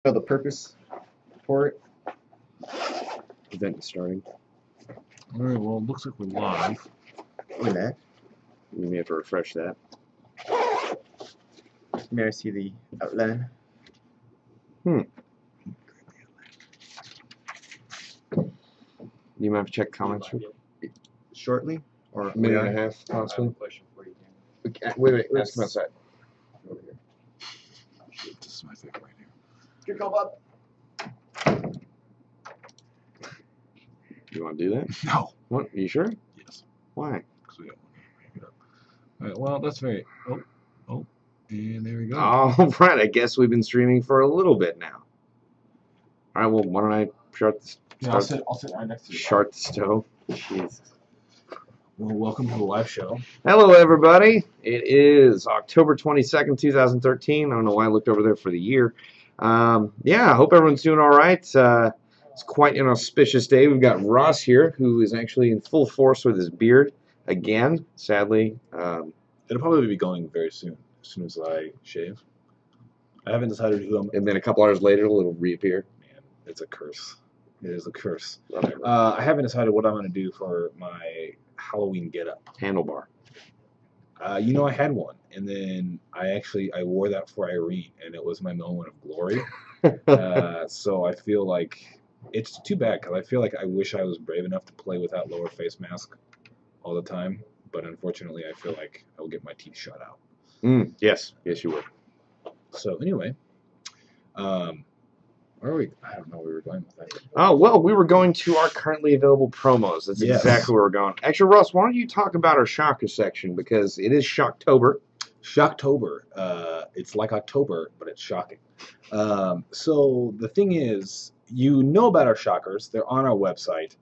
know the purpose for it. Event is starting. All right, well, it looks like we're live. Look at that. You may have to refresh that. May I see the outline? You might have to check comments. Shortly? Or A minute and a half, possibly. Question for you, Dan. Wait, let's come outside. This is my thing right here. Here, go, Bob. You want to do that? No. What? Are you sure? Yes. Why? Because we got one here. All right, well, that's very. Oh, and there we go. All right, I guess we've been streaming for a little bit now. All right, well, why don't I start this? Yeah, I'll sit right next to you. Start the stove. Jesus. Well, welcome to the live show. Hello, everybody. It is October 22nd, 2013. I don't know why I looked over there for the year. Yeah, I hope everyone's doing all right. It's quite an auspicious day. We've got Ross here, who is actually in full force with his beard again, sadly. It'll probably be going very soon, as soon as I shave. I haven't decided who I'm. And then a couple hours later, it'll reappear. Man, it's a curse. It is a curse. Whatever. I haven't decided what I'm going to do for my Halloween get-up. Handlebar. You know, I had one, and then I wore that for Irene, and it was my moment of glory. So I feel like it's too bad, because I feel like I wish I was brave enough to play without lower face mask all the time, but unfortunately I feel like I will get my teeth shot out. Yes, you would. So anyway, where are we? I don't know where we were going with that. Oh, well, we were going to our currently available promos. That's Yes. exactly where we're going. Actually, Russ, why don't you talk about our Shocker section, because it is Shocktober. Shocktober. It's like October, but it's shocking. So the thing is, you know about our shockers. They're on our website,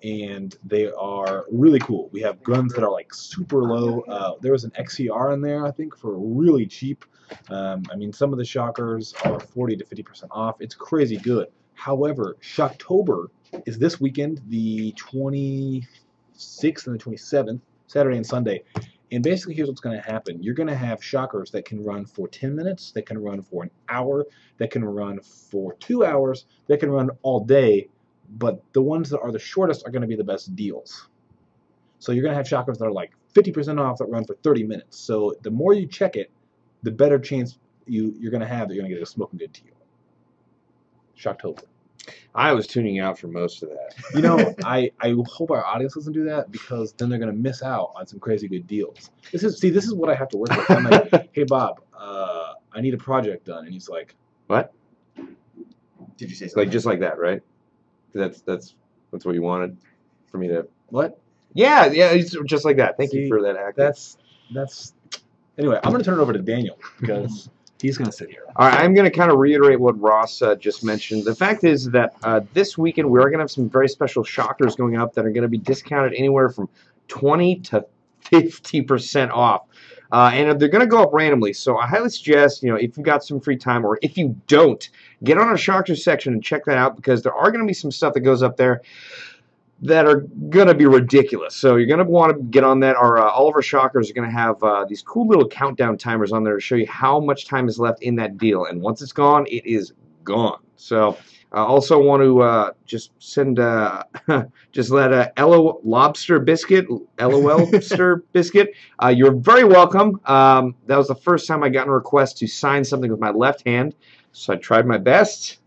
and they are really cool. We have guns that are like super low. There was an XCR in there, I think, for really cheap. I mean, some of the shockers are 40 to 50% off. It's crazy good. However, Shocktober is this weekend, the 26th and the 27th, Saturday and Sunday. And basically, here's what's going to happen. You're going to have shockers that can run for 10 minutes, that can run for an hour, that can run for 2 hours, that can run all day, but the ones that are the shortest are going to be the best deals. So you're going to have shockers that are like 50% off that run for 30 minutes. So the more you check it, the better chance you're going to have that you're going to get a smoking good deal. Shocktober. I was tuning out for most of that. You know, I hope our audience doesn't do that, because then they're going to miss out on some crazy good deals. This is what I have to work with. I'm like, hey, Bob, I need a project done. And he's like, What? Did you say something? Like, just like that, right? That's what you wanted for me to... what? Yeah, it's just like that. Thank you See, for that act. That's anyway, I'm going to turn it over to Daniel, because he's going to sit here. All right, I'm going to kind of reiterate what Ross just mentioned. The fact is that this weekend we are going to have some very special shockers going up that are going to be discounted anywhere from 20 to 50% off. And they're going to go up randomly. So I highly suggest, if you've got some free time, or if you don't, get on our shocker section and check that out, because there are going to be some stuff that goes up there that are going to be ridiculous. So you're going to want to get on that. All of our shockers are going to have these cool little countdown timers on there to show you how much time is left in that deal. And once it's gone, it is gone. So I also want to just send, just let LO Lobster Biscuit, LOLster Biscuit, you're very welcome. That was the first time I got a request to sign something with my left hand. So I tried my best.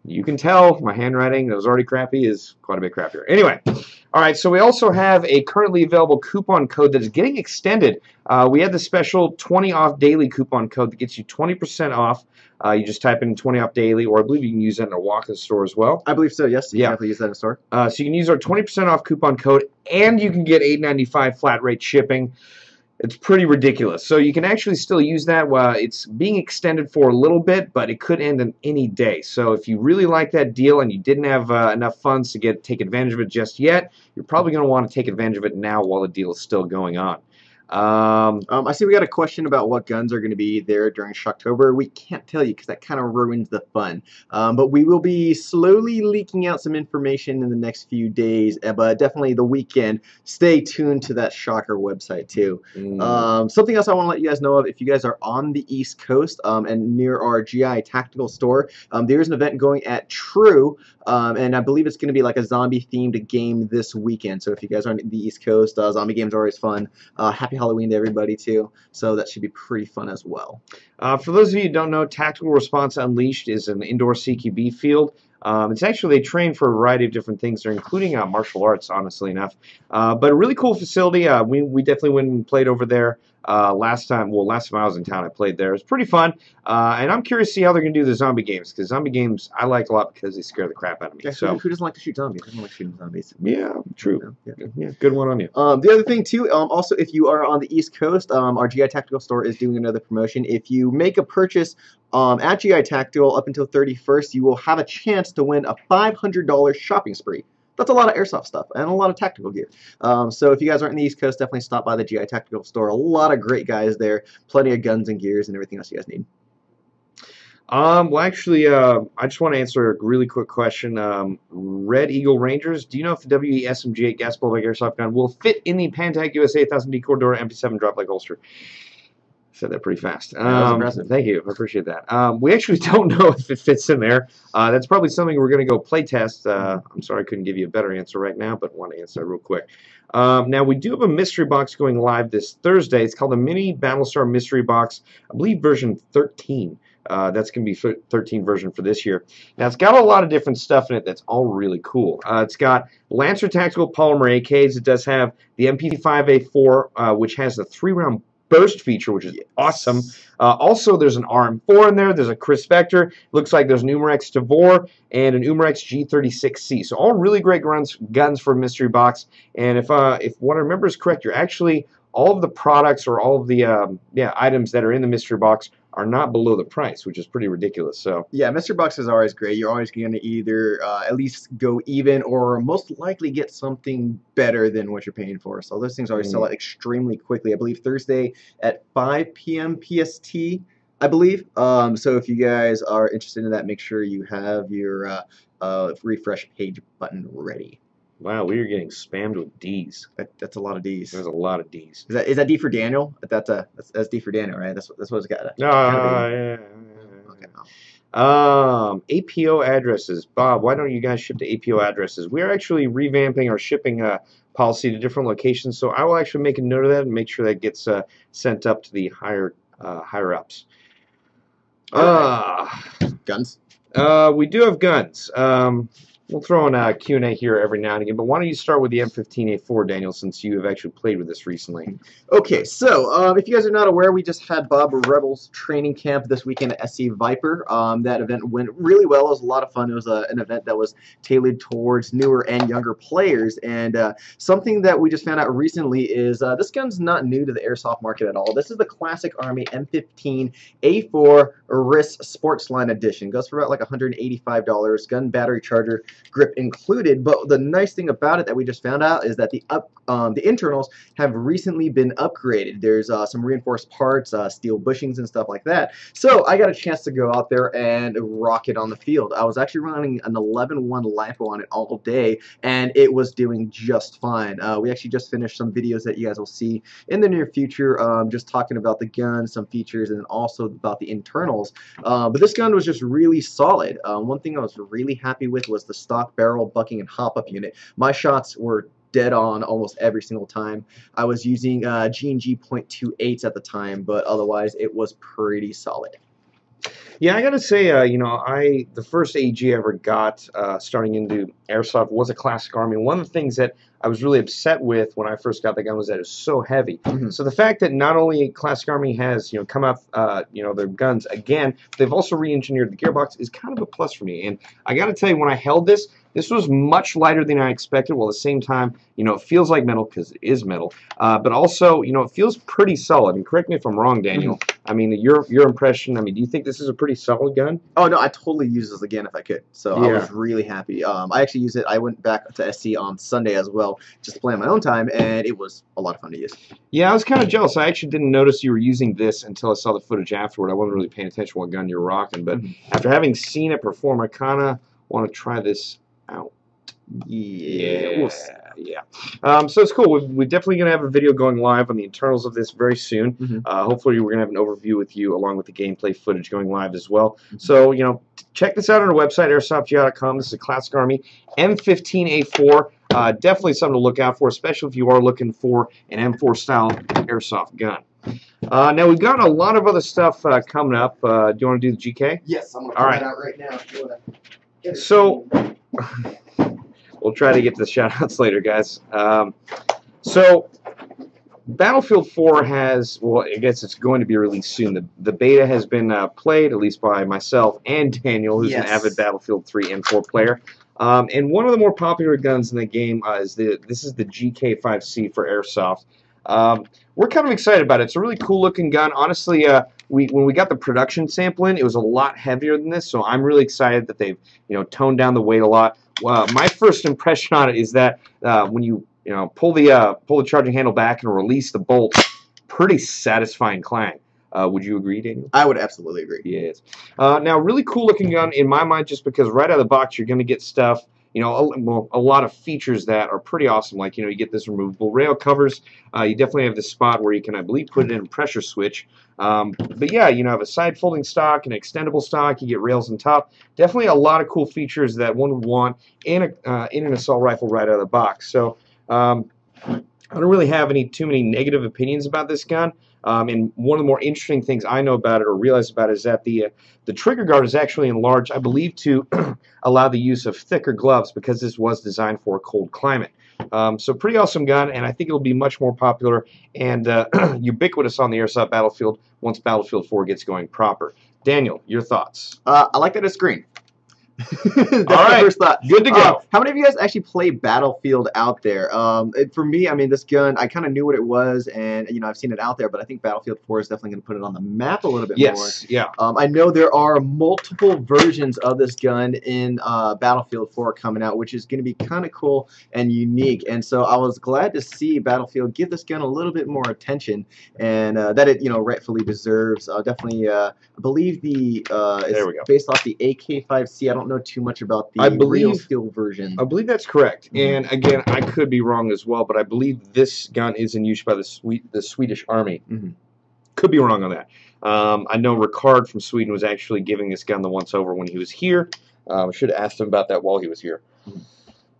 You can tell my handwriting that was already crappy is quite a bit crappier. Anyway, all right, so we also have a currently available coupon code that is getting extended. We had the special 20 off daily coupon code that gets you 20% off. You just type in 20 off daily, or I believe you can use that in a walk-in store as well. I believe so, yes. You Yeah. can definitely use that in store. So you can use our 20% off coupon code, and you can get $8.95 flat rate shipping. It's pretty ridiculous. So you can actually still use that. It's being extended for a little bit, but it could end in any day. So if you really like that deal and you didn't have enough funds to take advantage of it just yet, you're probably going to want to take advantage of it now while the deal is still going on. I see we got a question about what guns are going to be there during Shocktober. We can't tell you because that kind of ruins the fun. But we will be slowly leaking out some information in the next few days. But definitely the weekend, stay tuned to that Shocker website too. Something else I want to let you guys know of, if you guys are on the East Coast and near our GI Tactical store, there's an event going at True, and I believe it's going to be like a zombie-themed game this weekend. So if you guys are on the East Coast, zombie games are always fun. Happy Halloween to everybody too. So that should be pretty fun as well. For those of you who don't know, Tactical Response Unleashed is an indoor CQB field. It's actually, they train for a variety of different things there, including martial arts, honestly enough. But a really cool facility. We definitely went and played over there last time I was in town. I played there. It was pretty fun. And I'm curious to see how they're going to do the zombie games, because zombie games I like a lot because they scare the crap out of me. Yeah, so who doesn't like to shoot zombies? I don't like shooting zombies. Yeah, true. Yeah. Good one on you. The other thing too, also if you are on the East Coast, our GI Tactical store is doing another promotion. If you make a purchase at GI Tactical up until 31st, you will have a chance to win a $500 shopping spree. That's a lot of airsoft stuff and a lot of tactical gear. So if you guys aren't in the East Coast, definitely stop by the GI Tactical store. A lot of great guys there, plenty of guns and gears and everything else you guys need. Well, actually, I just want to answer a really quick question. Red Eagle Rangers, do you know if the WE SMG8 gas blowback airsoft gun will fit in the Pantag USA 1000 D Cordura MP7 drop leg holster? Said that pretty fast. That was impressive. Thank you. I appreciate that. We actually don't know if it fits in there. That's probably something we're going to go play test. I'm sorry I couldn't give you a better answer right now, but want to answer that real quick. Now, we do have a mystery box going live this Thursday. It's called the Mini Battlestar Mystery Box, I believe version 13. That's going to be 13 version for this year. Now, it's got a lot of different stuff in it that's all really cool. It's got Lancer Tactical Polymer AKs. It does have the M15A4, which has the 3-round burst feature, which is awesome. Also, there's an RM4 in there. There's a Chris Vector. Looks like there's an Umarex Tavor and an Umarex G36C. So all really great guns for a mystery box. And if what I remember is correct, you're actually all of the products or all of the items that are in the mystery box are not below the price, which is pretty ridiculous. So yeah, mystery boxes are always great. You're always going to either at least go even or most likely get something better than what you're paying for. So those things always sell out extremely quickly. I believe Thursday at 5 p.m. PST, I believe. So if you guys are interested in that, make sure you have your refresh page button ready. wow, we are getting spammed with D's. That's a lot of D's. There's a lot of D's. Is that D for Daniel? That's D for Daniel, right? That's what it's got. Yeah. Okay. APO addresses. Bob, why don't you guys ship to APO addresses? We are actually revamping our shipping policy to different locations, so I will actually make a note of that and make sure that gets sent up to the higher ups. Guns. We do have guns. We'll throw in a Q&A here every now and again, but why don't you start with the M15A4, Daniel, since you have actually played with this recently? Okay, so if you guys are not aware, we just had Bob Rebels training camp this weekend at SC Viper. That event went really well. It was a lot of fun. It was an event that was tailored towards newer and younger players, and something that we just found out recently is this gun's not new to the airsoft market at all. This is the Classic Army M15A4 RIS Sports Line Edition. Goes for about like $185, gun, battery, charger, grip included. But the nice thing about it that we just found out is that the internals have recently been upgraded. There's some reinforced parts, steel bushings and stuff like that. So I got a chance to go out there and rock it on the field. I was actually running an 11-1 LiPo on it all day, and it was doing just fine. We actually just finished some videos that you guys will see in the near future, just talking about the gun, some features, and also about the internals. But this gun was just really solid. One thing I was really happy with was the stock barrel bucking and hop-up unit. My shots were dead on almost every single time. I was using G&G .28s at the time, but otherwise it was pretty solid. Yeah, I gotta say, the first AG I ever got starting into airsoft was a Classic Army. One of the things that I was really upset with when I first got the gun was that it was so heavy. So the fact that not only Classic Army has come out their guns again, they've also re-engineered the gearbox is kind of a plus for me. And I gotta tell you, when I held this was much lighter than I expected, while at the same time, it feels like metal because it is metal. But also, it feels pretty solid. And correct me if I'm wrong, Daniel. I mean, your impression, do you think this is a pretty solid gun? Oh, no, I totally use this again if I could. So yeah. I was really happy. I actually used it. I went back to SC on Sunday as well well, just to play on my own time, and it was a lot of fun to use. Yeah, I was kind of jealous. I actually didn't notice you were using this until I saw the footage afterward. I wasn't really paying attention to what gun you were rocking, but after having seen it perform, I kind of want to try this out. Yeah, we'll see. Yeah. So it's cool. We're definitely going to have a video going live on the internals of this very soon. Hopefully we're going to have an overview with you along with the gameplay footage going live as well. So, you know, check this out on our website, AirsoftGI.com. This is a Classic Army M15A4. Definitely something to look out for, especially if you are looking for an M4 style airsoft gun. Now we've got a lot of other stuff coming up. Do you want to do the GK? Yes, I'm going to pull that out right now. So... We'll try to get to the shout-outs later, guys. So, Battlefield 4 has, well, I guess it's going to be released soon. The beta has been played, at least by myself and Daniel, who's an avid Battlefield 3 and 4 player. And one of the more popular guns in the game is this is the GK5C for Airsoft. We're kind of excited about it. It's a really cool-looking gun. Honestly, when we got the production sample in, it was a lot heavier than this, so I'm really excited that they've toned down the weight a lot. My first impression on it is that when you pull the charging handle back and release the bolt, pretty satisfying clang. Would you agree, Daniel? I would absolutely agree. Yes. Now, really cool looking gun in my mind, just because right out of the box you're going to get stuff. A lot of features that are pretty awesome. Like, you get this removable rail covers. You definitely have this spot where you can, I believe, put it in a pressure switch. But yeah, have a side folding stock, an extendable stock. You get rails on top. Definitely a lot of cool features that one would want in an assault rifle right out of the box. So I don't really have too many negative opinions about this gun. And one of the more interesting things I know about it or realize about it is that the trigger guard is actually enlarged, I believe, to allow the use of thicker gloves because this was designed for a cold climate. So pretty awesome gun, and I think it'll be much more popular and ubiquitous on the airsoft battlefield once Battlefield 4 gets going proper. Daniel, your thoughts? I like that it's green. That's my first thought. Good to go. How many of you guys actually play Battlefield out there? For me, I mean, this gun, I kind of knew what it was, and I've seen it out there, but I think Battlefield 4 is definitely going to put it on the map a little bit more. Yes, yeah. I know there are multiple versions of this gun in Battlefield 4 coming out, which is going to be kind of cool and unique, and so I was glad to see Battlefield give this gun a little bit more attention, and that it rightfully deserves. Definitely, I believe it's based off the AK5C. I don't know too much about the real steel version. I believe that's correct. And again, I could be wrong as well, but I believe this gun is in use by the Swedish Army. Could be wrong on that. I know Ricard from Sweden was actually giving this gun the once over when he was here. I should have asked him about that while he was here.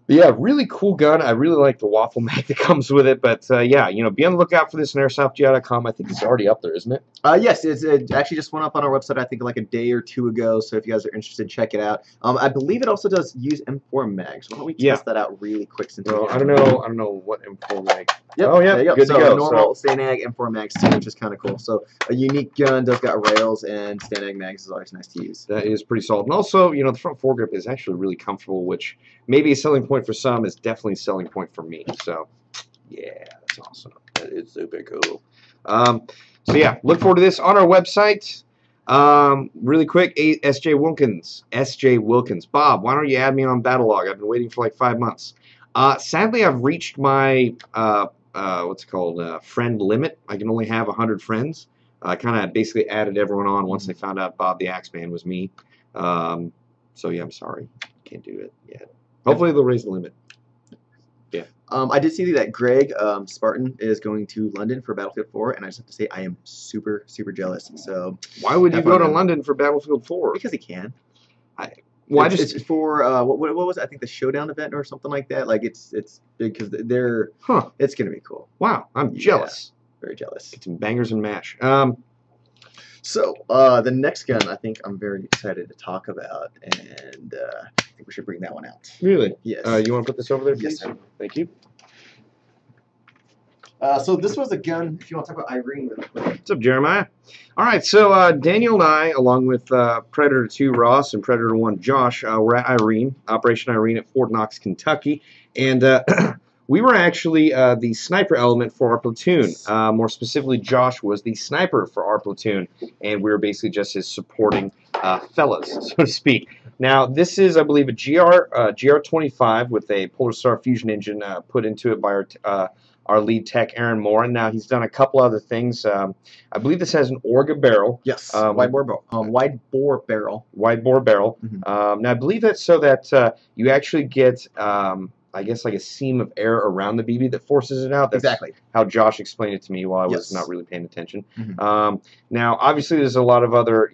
But yeah, really cool gun. I really like the waffle mag that comes with it. But yeah, be on the lookout for this on AirsoftGI.com. I think it's already up there, isn't it? Yes, it actually just went up on our website, I think, like a day or two ago. So if you guys are interested, check it out. I believe it also does use M4 mags. Why don't we test that out really quick? Since I don't know what M4 mag. Yep. Oh yeah, good to go. Normal STANAG M4 mags too, which is kind of cool. So a unique gun, does got rails, and STANAG mags is always nice to use. That is pretty solid. And also, the front foregrip is actually really comfortable, which maybe a selling point for some is definitely a selling point for me. So yeah, that's awesome. That is super cool. So yeah, look forward to this on our website. Really quick, SJ Wilkins. Bob, why don't you add me on Battlelog? I've been waiting for like 5 months. Sadly, I've reached my friend limit. I can only have 100 friends. I kind of basically added everyone on once they found out Bob the Axeman was me. So yeah, I'm sorry, can't do it yet. Hopefully they'll raise the limit. Yeah. I did see that Greg Spartan is going to London for Battlefield 4, and I just have to say I am super, super jealous. So why would you go to London for Battlefield 4? Because he can. It's for what was it? I think the Showdown event or something like that. Like it's big because they're it's gonna be cool. Wow, I'm jealous. Very jealous. Get some bangers and mash. So the next gun I think I'm very excited to talk about, and I think we should bring that one out. Really? Yes. You want to put this over there, please? Yes, sir. Thank you. So this was a gun, if you want to talk about Irene really quick. What's up, Jeremiah? All right, so Daniel and I, along with Predator 2 Ross and Predator 1 Josh, we're at Irene, Operation Irene at Fort Knox, Kentucky, and we were actually the sniper element for our platoon. More specifically, Josh was the sniper for our platoon, and we were basically just his supporting fellas, so to speak. Now, this is, I believe, a GR25 with a Polar Star Fusion engine put into it by our lead tech, Aaron Moore. Now, he's done a couple other things. I believe this has an Orga barrel. Yes, wide bore barrel. Wide bore barrel. Mm-hmm. Now, I believe that's so that you actually get, I guess, like a seam of air around the BB that forces it out. That's exactly how Josh explained it to me while I was not really paying attention. Now, obviously, there's a lot of other,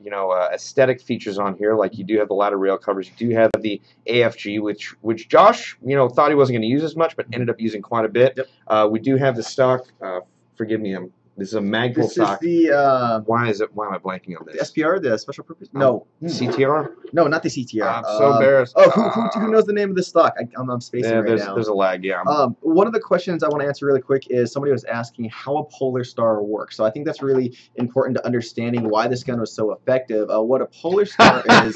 aesthetic features on here. Like you do have the ladder rail covers. You do have the AFG, which Josh, thought he wasn't going to use as much, but ended up using quite a bit. Yep. We do have the stock. Forgive me, this is a Magpul stock. This is the why am I blanking on this? the SPR, the special purpose? No. CTR? No, not the CTR. I'm so embarrassed. Oh, who knows the name of the stock? I'm spacing right now. There's a lag, yeah. One of the questions I want to answer really quick is somebody was asking how a Polar Star works. So I think that's really important to understanding why this gun was so effective. What a Polar Star is...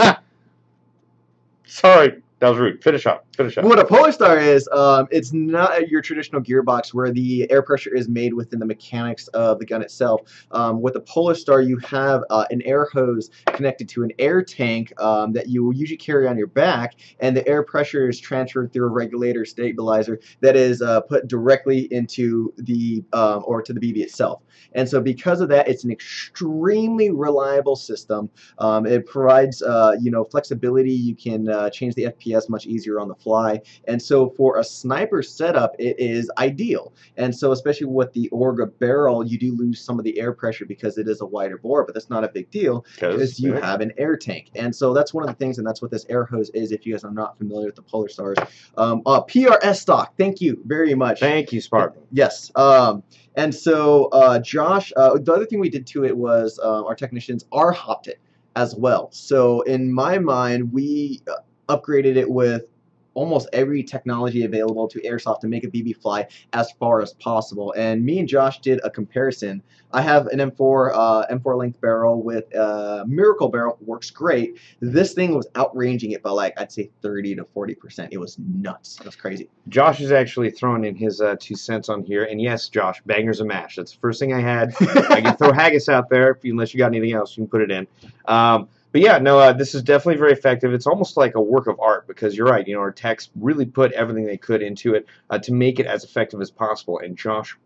Sorry. That was rude. Finish up. What a Polar Star is, it's not your traditional gearbox where the air pressure is made within the mechanics of the gun itself. With a Polar Star, you have an air hose connected to an air tank that you will usually carry on your back, and the air pressure is transferred through a regulator stabilizer that is put directly into the or to the BB itself. And so because of that, it's an extremely reliable system. It provides flexibility. You can change the FPS much easier on the fly, and so for a sniper setup, it is ideal. And so especially with the Orga barrel, you do lose some of the air pressure because it is a wider bore, but that's not a big deal because you have an air tank. And so that's one of the things, and that's what this air hose is. If you guys are not familiar with the Polar Stars, PRS stock. Thank you very much. Thank you, Spark. Yes. And so Josh, the other thing we did to it was our technicians R-hopped it as well. So in my mind, we upgraded it with almost every technology available to Airsoft to make a BB fly as far as possible. And me and Josh did a comparison. I have an M4 length barrel with a Miracle barrel, works great. This thing was outranging it by like, I'd say 30 to 40%. It was nuts. It was crazy. Josh is actually throwing in his 2 cents on here. And yes, Josh, bangers and mash. That's the first thing I had. I can throw haggis out there. Unless you got anything else, you can put it in. But yeah, no, this is definitely very effective. It's almost like a work of art because you're right. Our techs really put everything they could into it to make it as effective as possible. And Josh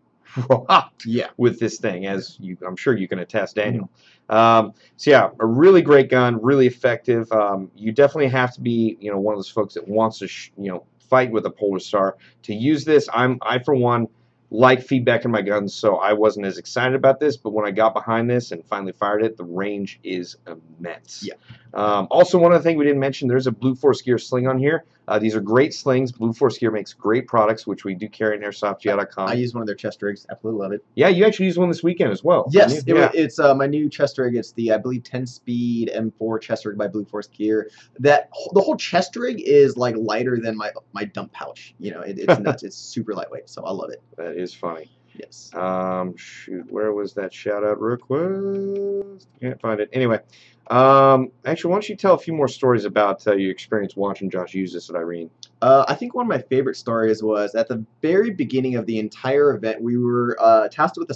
rocked with this thing, as I'm sure you can attest, Daniel. So yeah, a really great gun, really effective. You definitely have to be, one of those folks that wants to, fight with a Polar Star to use this. I for one, like feedback in my guns, so I wasn't as excited about this, but when I got behind this and finally fired it, the range is immense. Yeah. Also, one other thing we didn't mention, there's a Blue Force Gear sling on here. These are great slings. Blue Force Gear makes great products, which we do carry at AirsoftGI.com. I use one of their chest rigs. Absolutely love it. Yeah, you actually used one this weekend as well. Yes, it's my new chest rig. It's the, I believe, 10-speed M4 chest rig by Blue Force Gear. The whole chest rig is like lighter than my dump pouch. It's nuts. It's super lightweight, so I love it. That is funny. Yes. Shoot, where was that shout-out request? Can't find it. Anyway, actually, why don't you tell a few more stories about your experience watching Josh use this at Irene? I think one of my favorite stories was at the very beginning of the entire event, we were tasked with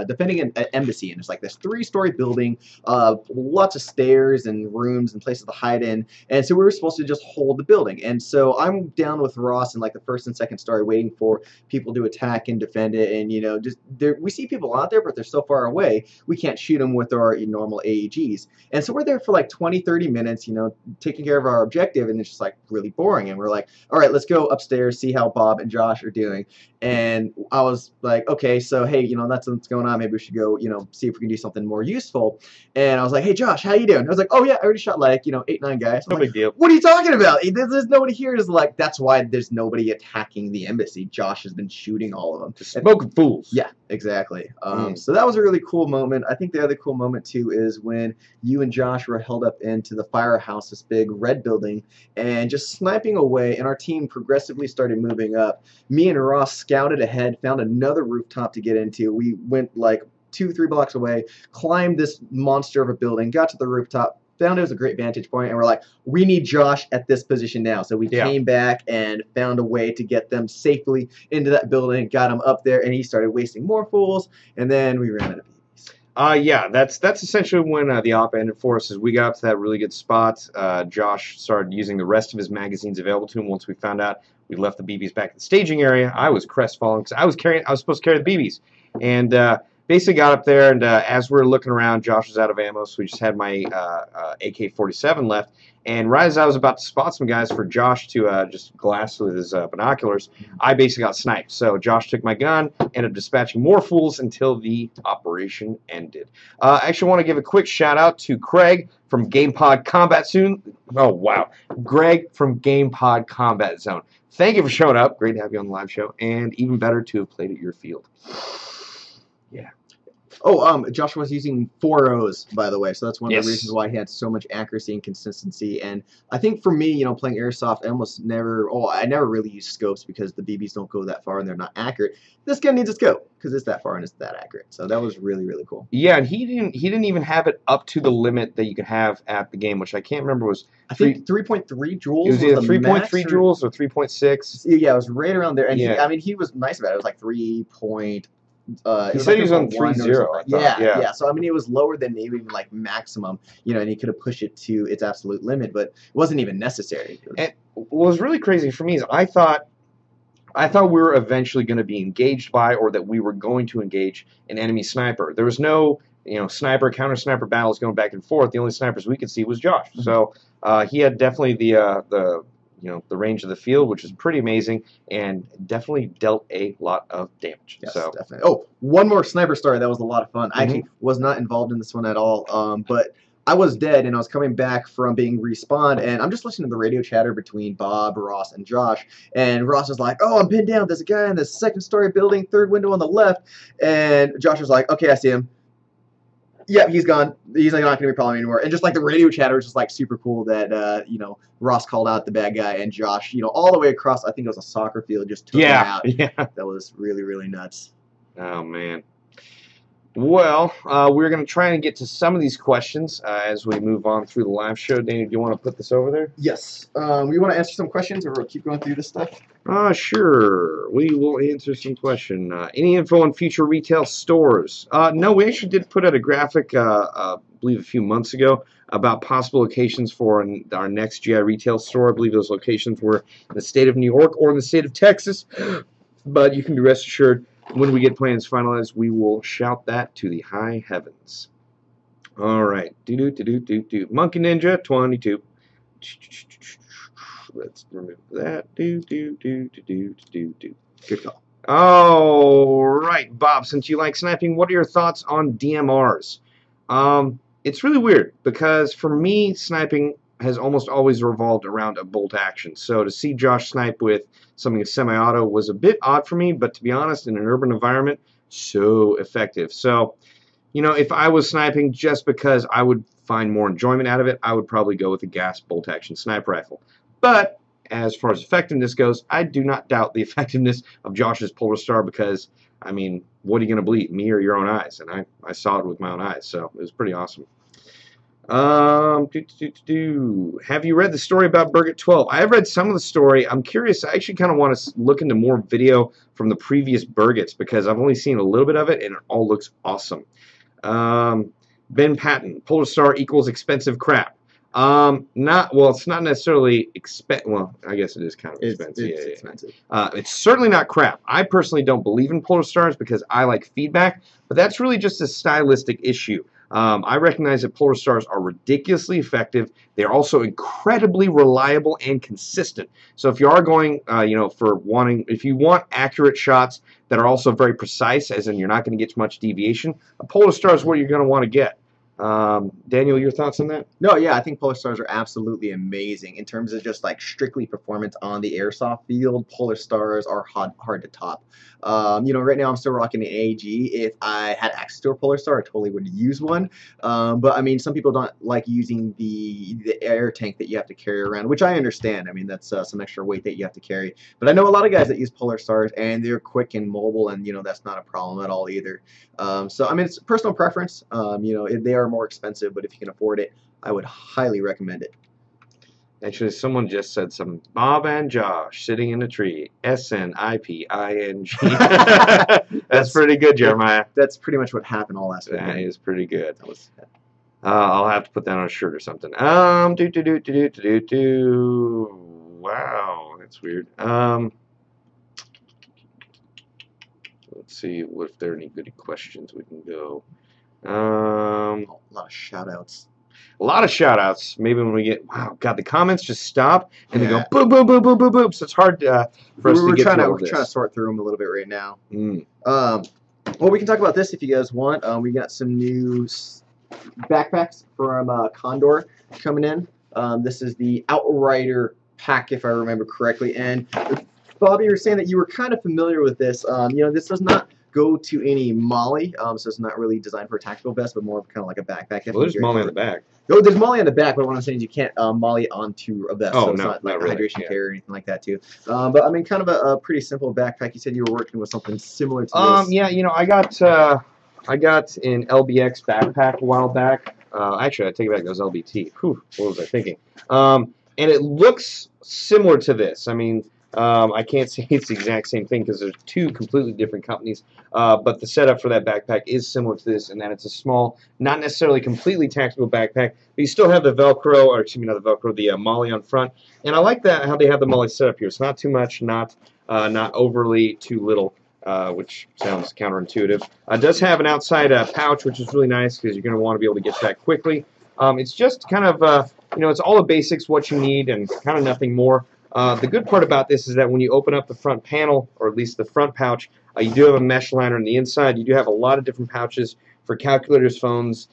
defending an embassy, and it's like this 3-story building, lots of stairs and rooms and places to hide in, and so we were supposed to just hold the building. And so I'm down with Ross in like the 1st and 2nd story waiting for people to attack and defend it, and we see people out there, but they're so far away, we can't shoot them with our normal AEGs. And so we're there for like 20-30 minutes, taking care of our objective, and it's just like really boring, and we're like, all right, let's go upstairs, see how Bob and Josh are doing. And I was like, okay, so hey, that's what's going on. Maybe we should go, see if we can do something more useful. And I was like, hey, Josh, how you doing? I was like, oh yeah, I already shot like, 8-9 guys. No big deal. What are you talking about? There's nobody here. Is like, that's why there's nobody attacking the embassy. Josh has been shooting all of them. Just smoking fools. Yeah, exactly. So that was a really cool moment. I think the other cool moment too is when you and Josh were held up into the firehouse, this big red building, and just sniping away, and our team progressively started moving up. Me and Ross scouted ahead, found another rooftop to get into. We went like 2-3 blocks away, climbed this monster of a building, got to the rooftop, found it was a great vantage point, and we're like, we need Josh at this position now. So we came back and found a way to get them safely into that building, got him up there, and he started wasting more fools, and then we ran out of BBs. Yeah, that's essentially when the op ended for us. As we got up to that really good spot, Josh started using the rest of his magazines available to him. Once we found out we left the BBs back in the staging area, I was crestfallen because I was supposed to carry the BBs, and basically got up there. And as we were looking around, Josh was out of ammo, so we just had my AK-47 left. And right as I was about to spot some guys for Josh to just glass with his binoculars, I basically got sniped. So Josh took my gun, ended up dispatching more fools until the operation ended. I actually want to give a quick shout out to Craig from GamePod Combat Zone. Oh, wow. Greg from GamePod Combat Zone. Thank you for showing up. Great to have you on the live show. And even better to have played at your field. Yeah. Oh, Joshua was using 4 O's, by the way, so that's one of Yes. the reasons why he had so much accuracy and consistency. And I think for me, you know, playing Airsoft, I never really use scopes because the BBs don't go that far and they're not accurate. This guy needs a scope because it's that far and it's that accurate. So that was really, really cool. Yeah, and he didn't even have it up to the limit that you could have at the game, which I can't remember was. I think 3.3 joules. It was either the 3.3 max joules or 3.6. Yeah, it was right around there. And Yeah. he was nice about it. It was like 3. He said he was on 3.0. Yeah. So I mean, it was lower than maybe even like maximum, you know, and he could have pushed it to its absolute limit, but it wasn't even necessary. And what was really crazy for me is I thought we were eventually going to be engaged by, or that we were going to engage an enemy sniper. There was no, you know, sniper counter sniper battles going back and forth. The only snipers we could see was Josh. Mm-hmm. So he had definitely the range of the field, which is pretty amazing, and definitely dealt a lot of damage. Yes, so definitely. Oh, one more sniper story that was a lot of fun. I actually was not involved in this one at all, but I was dead, and I was coming back from being respawned, and I'm just listening to the radio chatter between Bob, Ross, and Josh, and Ross is like, oh, I'm pinned down. There's a guy in the 2nd-story building, 3rd window on the left, and Josh was like, okay, I see him. Yeah, he's gone. He's like not going to be a problem anymore. And just like the radio chatter was just like super cool that you know, Ross called out the bad guy and Josh, you know, all the way across. I think it was a soccer field, just took him out. Yeah. That was really, really nuts. Oh man. Well, we're going to try and get to some of these questions as we move on through the live show. Danny, do you want to put this over there? Yes. We want to answer some questions, or we'll keep going through this stuff. Sure. We will answer some question. Any info on future retail stores? No, we actually did put out a graphic, I believe a few months ago, about possible locations for our next GI retail store. I believe those locations were in the state of New York or in the state of Texas. But you can be rest assured, when we get plans finalized, we will shout that to the high heavens. All right. Monkey Ninja 22. Let's remove that. Good call. All right, Bob, since you like sniping, what are your thoughts on DMRs? It's really weird because for me, sniping has almost always revolved around a bolt action. So to see Josh snipe with something semi-auto was a bit odd for me, but to be honest, in an urban environment, so effective. So, you know, if I was sniping just because I would find more enjoyment out of it, I would probably go with a gas bolt action sniper rifle. But as far as effectiveness goes, I do not doubt the effectiveness of Josh's Polar Star because, I mean, what are you going to believe, me or your own eyes? And I saw it with my own eyes, so it was pretty awesome. Have you read the story about Burget 12? I have read some of the story. I'm curious. I actually kind of want to look into more video from the previous Burgets because I've only seen a little bit of it and it all looks awesome. Ben Patton, Polar Star equals expensive crap. It's not necessarily well, I guess it is kind of expensive. It's expensive. It's certainly not crap. I personally don't believe in Polar Stars because I like feedback, but that's really just a stylistic issue. I recognize that Polar Stars are ridiculously effective. They're also incredibly reliable and consistent. So if you are going, if you want accurate shots that are also very precise, as in you're not going to get much deviation, a Polar Star is what you're going to want to get. Daniel, your thoughts on that? No, yeah, I think Polar Stars are absolutely amazing in terms of just like strictly performance on the airsoft field. Polar Stars are hard to top. Right now I'm still rocking an AG. If I had access to a Polar Star, I totally would use one. But I mean, some people don't like using the air tank that you have to carry around, which I understand. I mean, that's some extra weight that you have to carry. But I know a lot of guys that use Polar Stars, and they're quick and mobile, and that's not a problem at all either. So I mean, it's personal preference. They are more expensive, but if you can afford it, I would highly recommend it. Actually, someone just said some Bob and Josh sitting in a tree. SNIPING. That's pretty good, Jeremiah. That's pretty much what happened all last week. That is pretty good. That was. I'll have to put that on a shirt or something. Wow, that's weird. Let's see if there are any good questions we can go. A lot of shout outs. A lot of shout outs. Maybe when we get, wow, God, the comments just stop and they go boom, boom, boom, boom, boom, boom. So it's hard for us to get through all this. We're trying to sort through them a little bit right now. Mm. Well, we can talk about this if you guys want. We got some new backpacks from Condor coming in. This is the Outrider pack, if I remember correctly. And Bobby, you were saying that you were kind of familiar with this. You know, this does not go to any molly, so it's not really designed for a tactical vest, but more of kind of like a backpack. Well, there's molly on the back. Oh, there's molly on the back, but what I'm saying is you can't molly onto a vest, oh, so it's no, not like a really. hydration carrier or anything like that too. But I mean, kind of a pretty simple backpack. You said you were working with something similar to this. Yeah, you know, I got an LBX backpack a while back. Actually, I take it back. It was LBT. Whew, what was I thinking? And it looks similar to this. I mean, I can't say it's the exact same thing because there's two completely different companies. But the setup for that backpack is similar to this in that it's a small, not necessarily completely tactical backpack, but you still have the Velcro, or excuse me, not the Velcro, the molly on front. And I like that how they have the molly set up here. It's not too much, not overly too little. Which sounds counterintuitive. It does have an outside pouch, which is really nice because you're going to want to be able to get that quickly. It's just kind of, you know, it's all the basics, what you need, and kind of nothing more. The good part about this is that when you open up the front panel, or at least the front pouch, you do have a mesh liner on the inside. You do have a lot of different pouches for calculators, phones,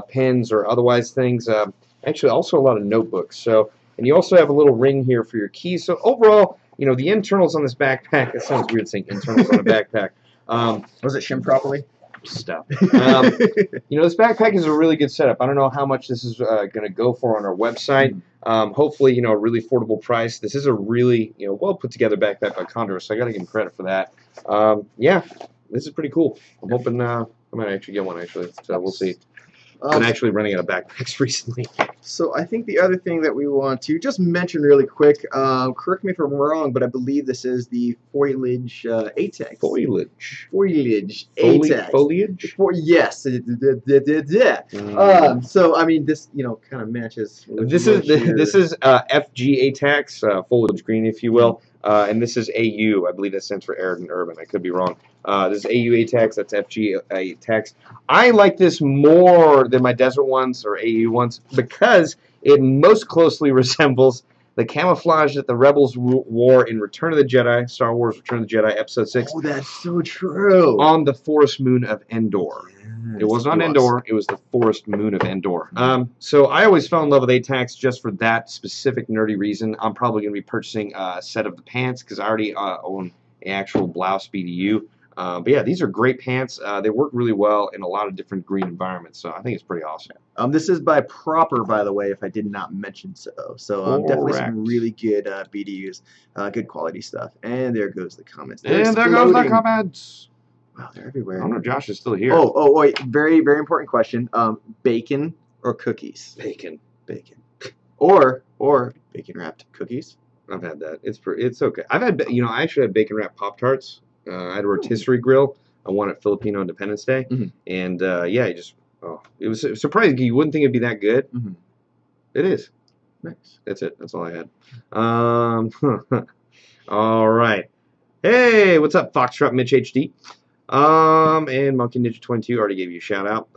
pens, or otherwise things. Actually, also a lot of notebooks. So, and you also have a little ring here for your keys. So overall, you know, the internals on this backpack, that sounds weird saying internals on a backpack. Was it shimmed properly? Stop. You know, this backpack is a really good setup. I don't know how much this is going to go for on our website. Hopefully, you know, a really affordable price. This is a really, you know, well put together backpack by Condor, so I got to give him credit for that. Yeah, this is pretty cool. I'm hoping I might actually get one, actually, so we'll see. Been actually running out of backpacks recently. So I think the other thing that we want to just mention really quick, correct me if I'm wrong, but I believe this is the foliage ATEX. Foliage. Foliage ATEX. Foliage? Yes. So I mean, this, you know, kind of matches. This is FG ATEX, foliage green, if you will. And this is AU. I believe that stands for Arid and Urban. I could be wrong. This is AU ATEX. That's FG ATEX. I like this more than my Desert ones or AU ones because it most closely resembles the camouflage that the Rebels wore in Return of the Jedi, Star Wars Return of the Jedi, Episode 6. Oh, that's so true. On the forest moon of Endor. It wasn't on Endor. It was the forest moon of Endor. So I always fell in love with ATAX just for that specific nerdy reason. I'm probably going to be purchasing a set of the pants because I already own an actual blouse BDU. But yeah, these are great pants. They work really well in a lot of different green environments, so I think it's pretty awesome. This is by Proper, by the way, if I did not mention so. So definitely some really good BDUs, good quality stuff. And there goes the comments. And there goes the comments. Wow, they're everywhere. I don't know if Josh is still here. Oh, wait. Very, very important question. Bacon or cookies? Bacon. Bacon. Or bacon wrapped cookies? I've had that. It's okay. I've had, you know, I actually had bacon wrapped Pop-Tarts. I had a rotisserie grill. I won at Filipino Independence Day. And yeah, it was surprising. You wouldn't think it'd be that good. It is. Nice. That's it. That's all I had. All right. Hey, what's up, Foxtrot Mitch HD? And Monkey Ninja 22 already gave you a shout out.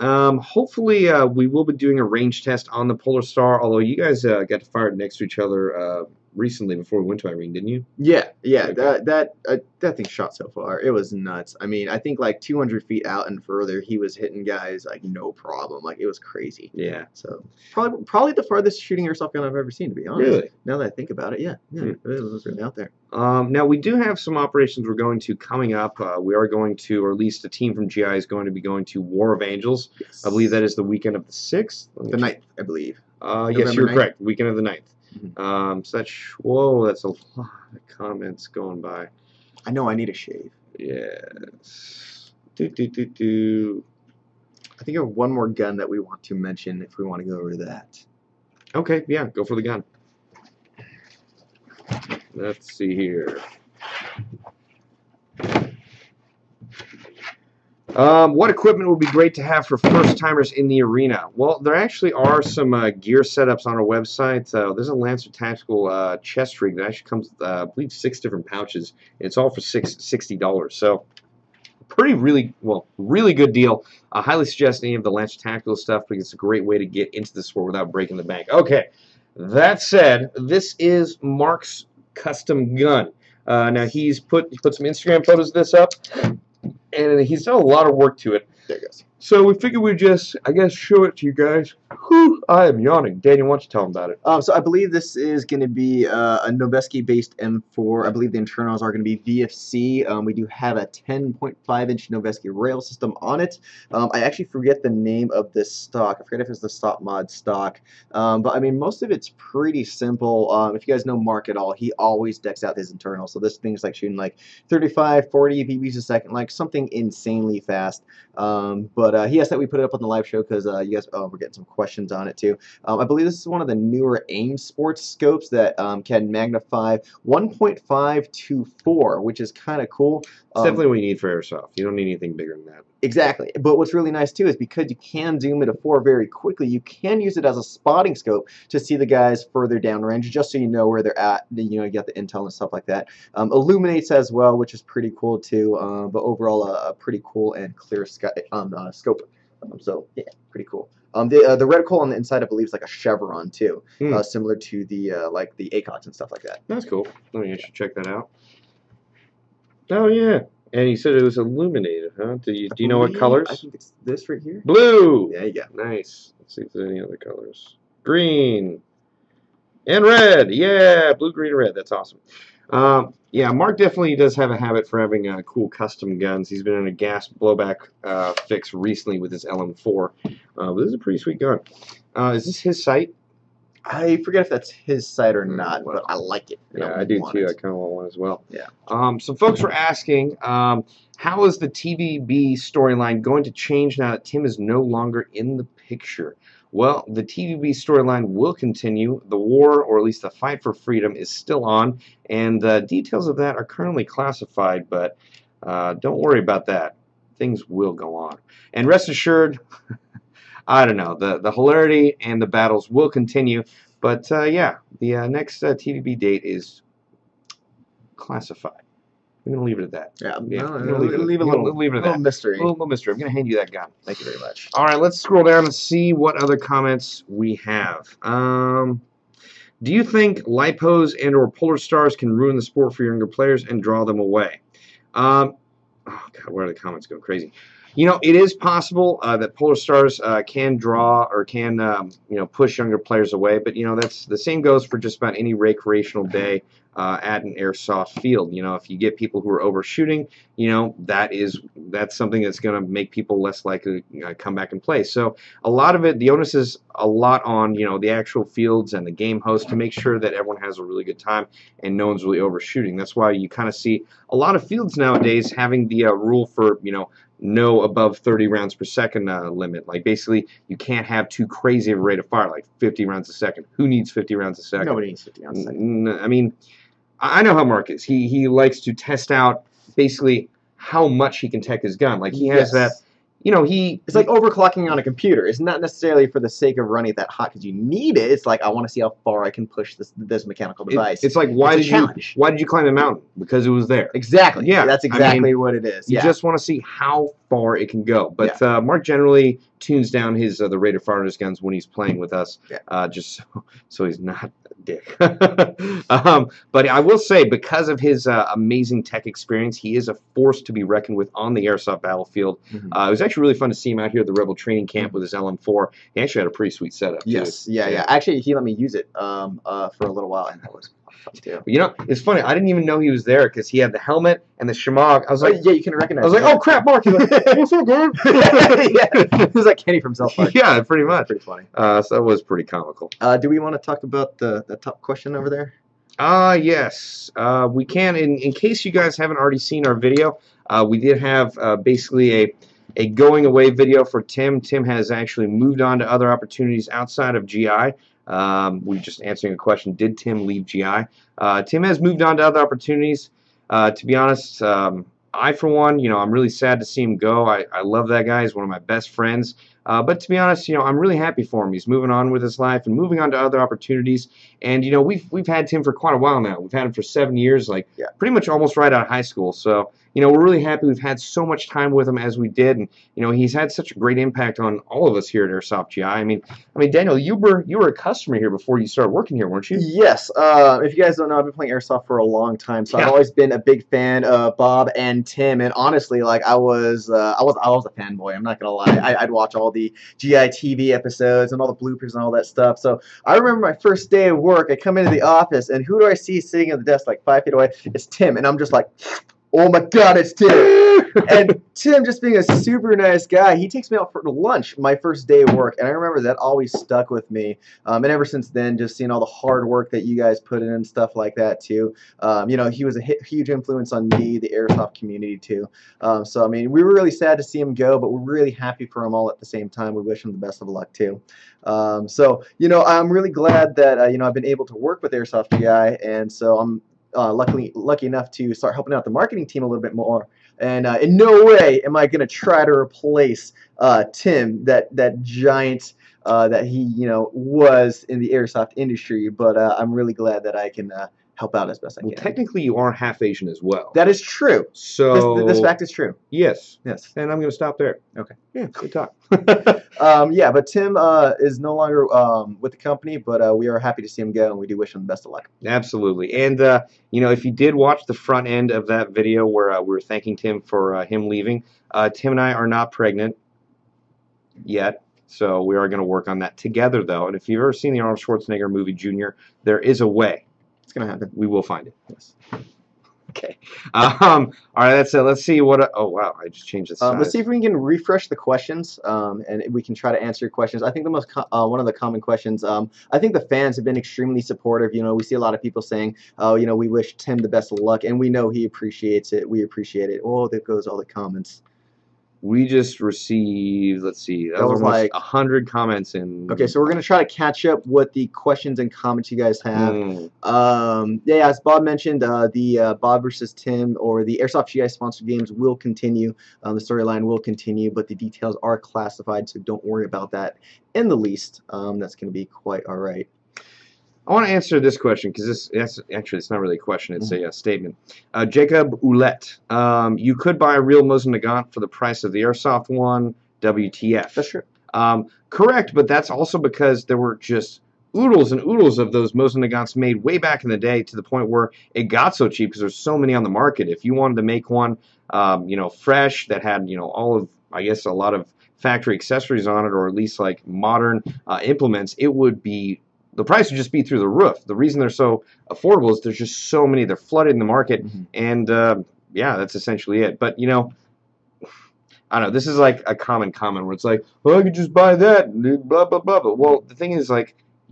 Hopefully, we will be doing a range test on the Polar Star, although you guys got to fire it next to each other recently before we went to Irene, didn't you? Yeah. That thing shot so far. It was nuts. I mean, I think like 200 feet out and further, he was hitting guys like no problem. Like it was crazy. Yeah. So probably the farthest shooting airsoft gun I've ever seen, to be honest. Really? Now that I think about it, yeah, it was really out there. Now we do have some operations we're going to coming up. We are going to, or at least a team from GI is going to be going to War of Angels. Yes. I believe that is the weekend of the 6th. The 9th, I believe. Yes, you're 9th? correct. Weekend of the 9th. So whoa, that's a lot of comments going by. I know I need a shave. Yes. I think I have one more gun that we want to mention if we want to go over that. Okay, yeah, go for the gun. Let's see here. What equipment would be great to have for first-timers in the arena? Well, there actually are some gear setups on our website. There's a Lancer Tactical chest rig that actually comes with, I believe, 6 different pouches. It's all for $60. So, really good deal. I highly suggest any of the Lancer Tactical stuff because it's a great way to get into the sport without breaking the bank. Okay, that said, this is Mark's custom gun. Now, he's put some Instagram photos of this up. And he's done a lot of work to it. There it goes. So we figured we'd just, I guess, show it to you guys. Whew, I am yawning. Daniel, why don't you tell them about it? So I believe this is going to be a Noveski-based M4. I believe the internals are going to be VFC. We do have a 10.5-inch Noveski rail system on it. I actually forget the name of this stock. I forget if it's the Stop Mod stock. But I mean, most of it's pretty simple. If you guys know Mark at all, he always decks out his internals. So this thing's like shooting like 35, 40 BBs a second, like something insanely fast. But he asked that we put it up on the live show because you guys we're getting some questions on it too. I believe this is one of the newer AIM sports scopes that can magnify 1.5 to 4, which is kind of cool. It's definitely what you need for airsoft. You don't need anything bigger than that. Exactly. But what's really nice too is because you can zoom into 4 very quickly, you can use it as a spotting scope to see the guys further downrange, just so you know where they're at. You know, you got the intel and stuff like that. Illuminates as well, which is pretty cool too. But overall, a pretty cool and clear scope. So yeah, pretty cool. The reticle on the inside, I believe, is like a chevron too, similar to the like the ACOGs and stuff like that. That's cool. I should check that out. Oh yeah, and you said it was illuminated, huh? Do you know what colors? I think it's this right here. Blue. There you go. Nice. Let's see if there's any other colors. Green and red. Yeah, blue, green, and red. That's awesome. Yeah, Mark definitely does have a habit for having cool custom guns. He's been in a gas blowback fix recently with his LM4. But this is a pretty sweet gun. Is this his sight? I forget if that's his site or not, but I like it. Yeah, I do too. I kind of want one as well. Yeah. Some folks were asking, how is the TVB storyline going to change now that Tim is no longer in the picture? Well, the TVB storyline will continue. The war, or at least the fight for freedom, is still on, and the details of that are currently classified, but don't worry about that. Things will go on. And rest assured, I don't know, the hilarity and the battles will continue, but yeah, the next TVB date is classified. I'm going to leave it at that. Yeah, leave it at that. Mystery. A little mystery. I'm going to hand you that gun. Thank you very much. All right, let's scroll down and see what other comments we have. Do you think lipos and or polar stars can ruin the sport for younger players and draw them away? Oh, God, where are the comments going crazy? You know, it is possible that polar stars can draw or can, you know, push younger players away. But, you know, that's the same goes for just about any recreational day at an airsoft field. You know, if you get people who are overshooting, you know, that's something that's going to make people less likely to come back and play. So a lot of it, the onus is a lot on, you know, the actual fields and the game host to make sure that everyone has a really good time and no one's really overshooting. That's why you kind of see a lot of fields nowadays having the rule for, you know, no above 30 rounds per second limit. Like basically you can't have too crazy of a rate of fire, like 50 rounds a second. Who needs 50 rounds a second? Nobody needs 50 rounds a second. I mean, I know how Mark is. He likes to test out basically how much he can tech his gun. Like he has that, you know, it's like overclocking on a computer. It's not necessarily for the sake of running it that hot because you need it. It's like I want to see how far I can push this mechanical device. It's like why did you climb the mountain? Because it was there. Exactly. Yeah, that's exactly what it is. You just want to see how far it can go. But Mark generally tunes down his the rate of fire on his guns when he's playing with us, just so he's not a dick. But I will say, because of his amazing tech experience, he is a force to be reckoned with on the airsoft battlefield. It was actually really fun to see him out here at the Rebel Training Camp with his LM4. He actually had a pretty sweet setup. Yes, yeah. Actually, he let me use it for a little while, and that was fun too. You know, it's funny. I didn't even know he was there because he had the helmet and the shemagh. I was like, yeah, you can recognize. I was like, oh crap, Mark! He's like, what's up, dude? Yeah, he was like Kenny from South Park. Yeah, pretty much. Pretty funny. So that was pretty comical. Do we want to talk about the top question over there? Yes, we can. In case you guys haven't already seen our video, we did have basically a going away video for Tim. Tim has actually moved on to other opportunities outside of GI. We were just answering a question, did Tim leave GI? Tim has moved on to other opportunities. To be honest, I, for one, I'm really sad to see him go. I love that guy. He's one of my best friends. But to be honest, I'm really happy for him. He's moving on with his life and moving on to other opportunities. And, we've had Tim for quite a while now. We've had him for 7 years, pretty much almost right out of high school. So, we're really happy we've had so much time with him as we did. And, he's had such a great impact on all of us here at Airsoft GI. I mean, Daniel, you were a customer here before you started working here, weren't you? Yes. If you guys don't know, I've been playing Airsoft for a long time, so I've always been a big fan of Bob and Tim. And honestly, I was a fanboy. I'm not gonna lie. I'd watch all the GI TV episodes and all the bloopers and all that stuff. So I remember my first day of work. I come into the office, and who do I see sitting at the desk 5 feet away? It's Tim, and I'm just like, oh my God, it's Tim. And Tim, just being a super nice guy, he takes me out for lunch my first day of work, and I remember that always stuck with me. And ever since then, just seeing all the hard work that you guys put in and stuff like that too. He was a huge influence on me, the Airsoft community too. So we were really sad to see him go, but we're really happy for him all at the same time. We wish him the best of luck too. I'm really glad that I've been able to work with Airsoft GI, and so I'm lucky enough to start helping out the marketing team a little bit more. And in no way am I going to try to replace Tim, that giant that he was in the airsoft industry. But I'm really glad that I can help out as best I can. Technically, you are half Asian as well. That is true. So this fact is true. Yes. Yes. And I'm going to stop there. Okay. Yeah. Good talk. But Tim is no longer with the company, but we are happy to see him go, and we do wish him the best of luck. Absolutely. And, if you did watch the front end of that video where we were thanking Tim for him leaving, Tim and I are not pregnant yet. So we are going to work on that together, though. And if you've ever seen the Arnold Schwarzenegger movie Junior, there is a way. It's going to happen. We will find it. Yes. Okay. All right, that's it. Let's see what. Oh wow, I just changed the size. Let's see if we can refresh the questions, and we can try to answer your questions. I think the most one of the common questions. I think the fans have been extremely supportive. We see a lot of people saying, "Oh, we wish Tim the best of luck," and we know he appreciates it. We appreciate it. Oh, there goes all the comments. We just received, let's see, that was almost 100 comments in. Okay, so we're going to try to catch up with the questions and comments you guys have. As Bob mentioned, the Bob versus Tim or the Airsoft GI sponsored games will continue. The storyline will continue, but the details are classified, so don't worry about that in the least. That's going to be quite all right. I want to answer this question because it's not really a question, it's a statement. Jacob Ouellette, you could buy a real Mosin Nagant for the price of the Airsoft one. WTF? That's true. Correct, but that's also because there were just oodles and oodles of those Mosin Nagants made way back in the day, to the point where it got so cheap because there's so many on the market. If you wanted to make one, fresh, that had all of, I guess, a lot of factory accessories on it, or at least like modern implements, it would be. The price would just be through the roof. The reason they're so affordable is there's just so many. They're flooded in the market, and that's essentially it. But I don't know. This is like a common comment where it's like, "Oh, I could just buy that," blah blah blah. But well, the thing is, you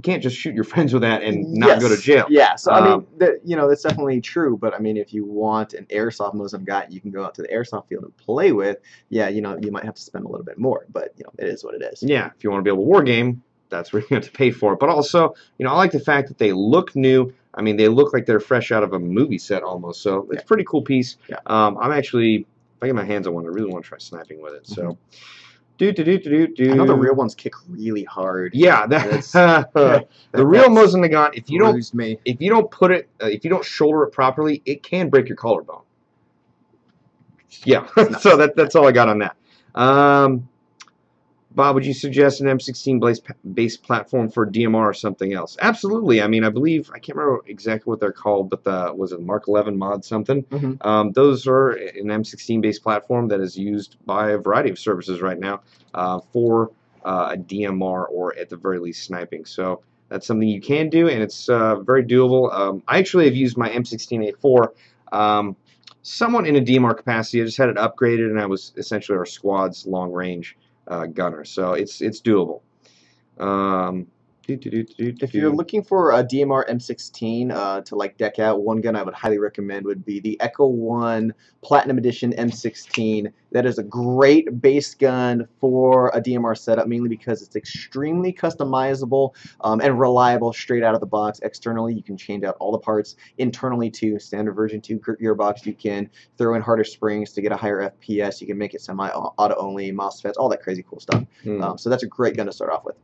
can't just shoot your friends with that and not go to jail. Yeah. So that's definitely true. But if you want an airsoft Mosin Nagant, you can go out to the airsoft field and play with. Yeah, you might have to spend a little bit more, but it is what it is. Yeah. If you want to be able to war game, that's where you have to pay for it. But also, I like the fact that they look new. They look like they're fresh out of a movie set almost. So it's a pretty cool piece. Yeah. I'm actually, if I get my hands on one, I really want to try sniping with it. So, I know the real ones kick really hard. Yeah, the real Mosin Nagant. If you don't put it, if you don't shoulder it properly, it can break your collarbone. Yeah. So that's all I got on that. Bob, would you suggest an M16-based platform for DMR or something else? Absolutely. I believe, I can't remember exactly what they're called, but was it Mark 11 mod something? Those are an M16-based platform that is used by a variety of services right now for a DMR, or at the very least sniping. So that's something you can do, and it's very doable. I actually have used my M15A4 somewhat in a DMR capacity. I just had it upgraded, and I was essentially our squad's long-range gunner, so it's doable. If you're looking for a DMR M16 to like deck out, one gun I would highly recommend would be the Echo One Platinum Edition M16. That is a great base gun for a DMR setup, mainly because it's extremely customizable and reliable straight out of the box. Externally, you can change out all the parts. Internally, too, standard version 2 gearbox, you can throw in harder springs to get a higher FPS. You can make it semi-auto only, MOSFETs, all that crazy cool stuff. So that's a great gun to start off with.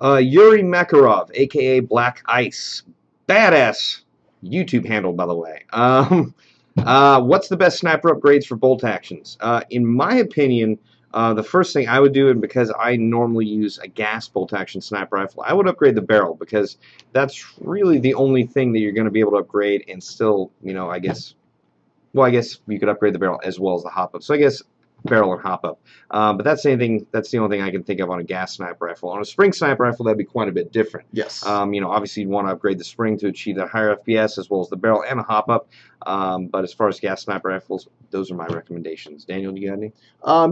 Yuri Makarov, aka Black Ice, badass YouTube handle, by the way. What's the best sniper upgrades for bolt actions? In my opinion, the first thing I would do, and because I normally use a gas bolt action sniper rifle, I would upgrade the barrel, because that's really the only thing that you're going to be able to upgrade and still, you know, I guess you could upgrade the barrel as well as the hop up. So I guess barrel and hop up. But that's the only thing I can think of on a gas sniper rifle. On a spring sniper rifle, that'd be quite a bit different. Yes. You know, obviously you'd want to upgrade the spring to achieve that higher FPS as well as the barrel and a hop up. But as far as gas sniper rifles, those are my recommendations. Daniel, do you got any?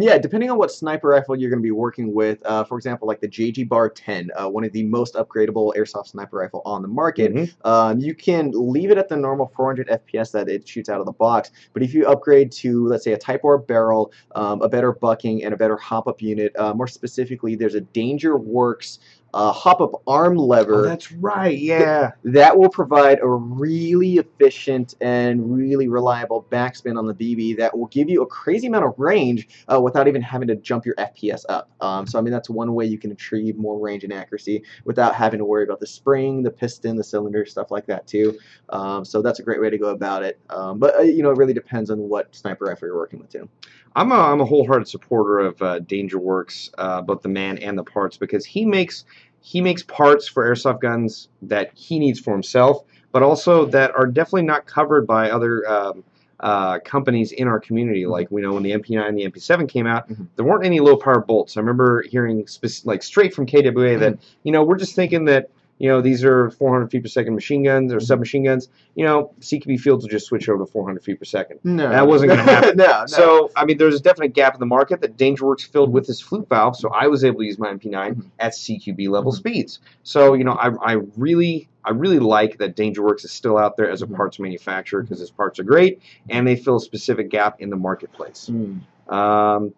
Yeah, depending on what sniper rifle you're going to be working with, for example, like the JG Bar 10, one of the most upgradable airsoft sniper rifle on the market, you can leave it at the normal 400 FPS that it shoots out of the box, but if you upgrade to, let's say, a Type R barrel, a better bucking, and a better hop-up unit, more specifically, there's a DangerWorks hop-up arm lever. Oh, that's right, yeah. That will provide a really efficient and really reliable backspin on the BB that will give you a crazy amount of range without even having to jump your FPS up. So, I mean, that's one way you can achieve more range and accuracy without having to worry about the spring, the piston, the cylinder, stuff like that, too. So that's a great way to go about it. But, you know, it really depends on what sniper rifle you're working with, too. I'm a wholehearted supporter of DangerWorks, both the man and the parts, because he makes parts for airsoft guns that he needs for himself, but also that are definitely not covered by other companies in our community. Like, we know when the MP9 and the MP7 came out, there weren't any low power bolts. I remember hearing like straight from KWA that, you know, we're just thinking that, you know, these are 400 feet per second machine guns or submachine guns. You know, CQB Fields will just switch over to 400 feet per second. No. That wasn't going to happen. No. So, I mean, there's a definite gap in the market that DangerWorks filled with his flute valve, so I was able to use my MP9 at CQB level speeds. So, you know, I really like that DangerWorks is still out there as a parts manufacturer, because his parts are great, and they fill a specific gap in the marketplace. Bob.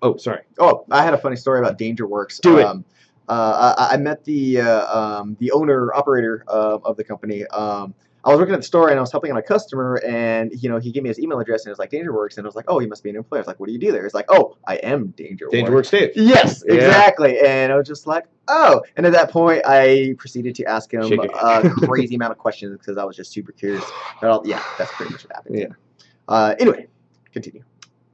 Oh, sorry. Oh, I had a funny story about DangerWorks. Do it. I met the owner operator of the company. I was working at the store and I was helping out a customer, and you know, he gave me his email address and it was like DangerWorks, and I was like, oh, he must be an employee. I was like, what do you do there? He's like, oh, I am DangerWorks. DangerWorks Dave. Yes, exactly. And I was just like, oh. And at that point, I proceeded to ask him a crazy amount of questions because I was just super curious. But yeah, that's pretty much what happened. Yeah. Anyway, continue.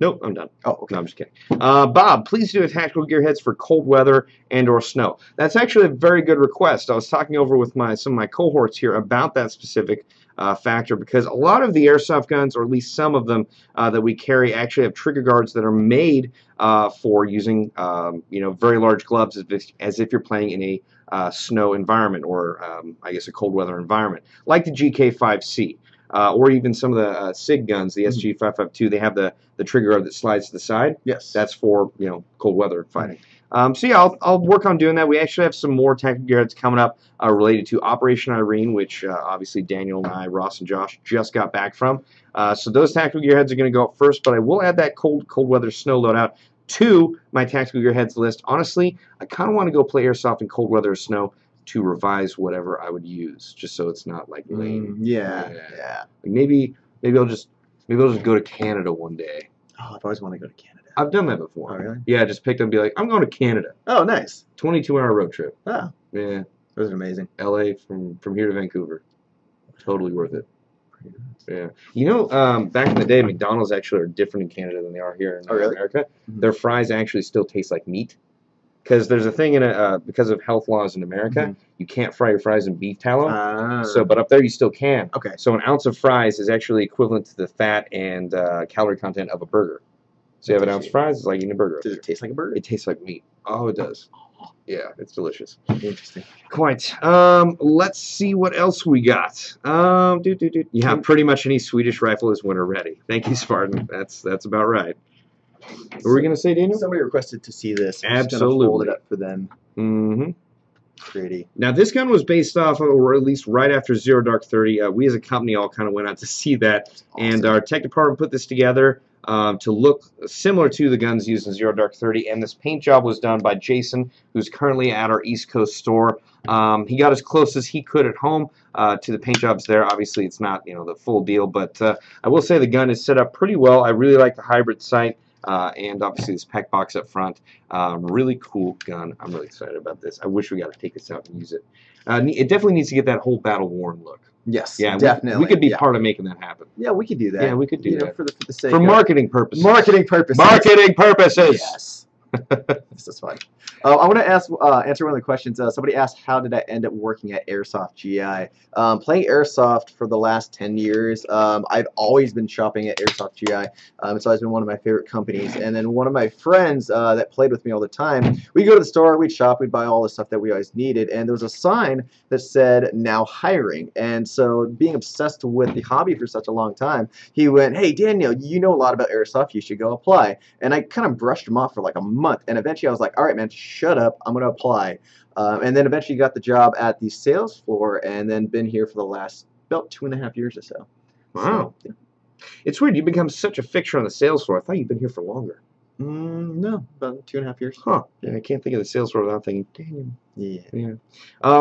Nope, I'm done. Oh, okay. No, I'm just kidding. Bob, please do a tactical gear heads for cold weather and or snow. That's actually a very good request. I was talking over with some of my cohorts here about that specific factor, because a lot of the airsoft guns, or at least some of them that we carry, actually have trigger guards that are made for using you know, very large gloves, as if you're playing in a snow environment, or I guess a cold weather environment, like the GK5C. Or even some of the SIG guns, the SG552, they have the trigger guard that slides to the side. Yes. That's for, you know, cold weather fighting. So yeah, I'll work on doing that. We actually have some more tactical gear heads coming up related to Operation Irene, which obviously Daniel and I, Ross and Josh, just got back from. So those tactical gear heads are going to go up first, but I will add that cold weather snow loadout to my tactical gear heads list. Honestly, I kind of want to go play airsoft in cold weather or snow to revise whatever I would use, just so it's not like lame. Yeah. Like maybe I'll just go to Canada one day. Oh, I've always wanted to go to Canada. I've done that before. Oh, really? Yeah, just picked up and be like, I'm going to Canada. Oh, nice. 22-hour road trip. Oh. Yeah. Those are amazing. LA from here to Vancouver. Totally worth it. Yeah. You know, back in the day, McDonald's actually are different in Canada than they are here in America. Their fries actually still taste like meat. Because there's a thing in because of health laws in America, you can't fry your fries in beef tallow. So, but up there you still can. Okay. So an ounce of fries is actually equivalent to the fat and calorie content of a burger. So you have an ounce of fries, it's like eating a burger. Does it taste like a burger? It tastes like meat. Oh, it does. Yeah, it's delicious. Interesting. Quite. Let's see what else we got. Yeah, pretty much any Swedish rifle is winter ready. Thank you, Spartan. That's about right. What were we going to say, Daniel? Somebody requested to see this. I'm Absolutely. just going to hold it up for them. Pretty. Now, this gun was based off of, or at least right after Zero Dark 30. We as a company all kind of went out to see that, and our tech department put this together to look similar to the guns used in Zero Dark 30, and this paint job was done by Jason, who's currently at our East Coast store. He got as close as he could at home to the paint jobs there. Obviously, it's not, you know, the full deal, but I will say the gun is set up pretty well. I really like the hybrid sight. And obviously this pack box up front. Really cool gun. I'm really excited about this. I wish we got to take this out and use it. It definitely needs to get that whole battle-worn look. Yes, yeah, definitely. We could be part of making that happen. Yeah, we could do that. Yeah, we could do that. For the sake for of marketing purposes. Marketing purposes. Marketing purposes. Yes. This is fun. I want to answer one of the questions. Somebody asked, how did I end up working at Airsoft GI? Playing Airsoft for the last 10 years. I've always been shopping at Airsoft GI. It's always been one of my favorite companies. And then one of my friends that played with me all the time, we'd go to the store, we'd shop, we'd buy all the stuff that we always needed. And there was a sign that said, now hiring. And so being obsessed with the hobby for such a long time, he went, hey, Daniel, you know a lot about Airsoft. You should go apply. And I kind of brushed him off for like a month. And eventually I was like, all right, man, shut up. I'm going to apply. And then eventually got the job at the sales floor and then been here for the last about 2.5 years or so. Wow. So, yeah. It's weird. You've become such a fixture on the sales floor. I thought you'd been here for longer. No, about 2.5 years. Huh. Yeah, I can't think of the sales floor without thinking, damn. Yeah.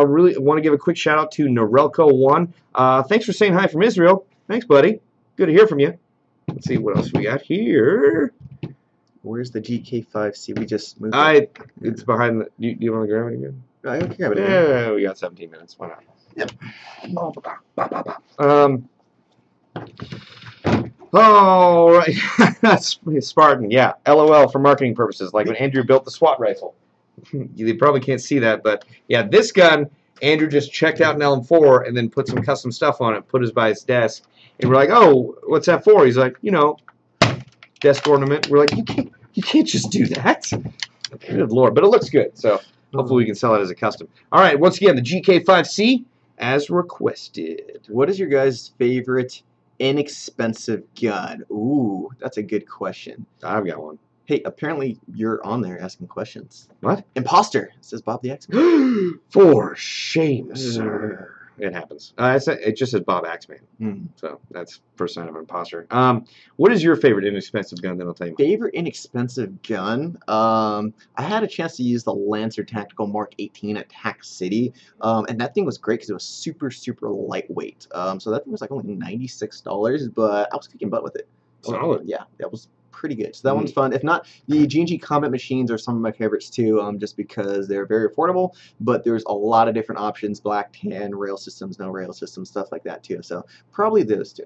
Really want to give a quick shout out to Norelco1. Thanks for saying hi from Israel. Thanks, buddy. Good to hear from you. Let's see what else we got here. Where's the GK5C? We just moved it. It's behind the... Do you want to grab it again? I can grab it again. Yeah, we got 17 minutes. Why not? Yep. All right. That's Spartan. Yeah. LOL for marketing purposes, like when Andrew built the SWAT rifle. You probably can't see that, but yeah, this gun, Andrew just checked out an LM4 and then put some custom stuff on it, put it by his desk, and we're like, oh, what's that for? He's like, you know, desk ornament. We're like, you can't just do that. Good Lord. But it looks good, so hopefully we can sell it as a custom. All right, once again, the GK5C as requested. What is your guys' favorite inexpensive gun? Ooh, that's a good question. I've got one. Hey, apparently you're on there asking questions. What? Imposter, says Bob the X-Man. For shame, sir. It happens. It just says Bob Axeman. So that's first sign of an imposter. What is your favorite inexpensive gun? Then I'll tell you. Favorite inexpensive gun? I had a chance to use the Lancer Tactical Mark 18 at Tac City, and that thing was great because it was super, super lightweight. So that thing was like only $96, but I was kicking butt with it. Solid. Yeah, that was pretty good. So that one's fun. If not, the G&G Combat Machines are some of my favorites too, just because they're very affordable, but there's a lot of different options, black, tan, rail systems, no rail systems, stuff like that too. So probably those two.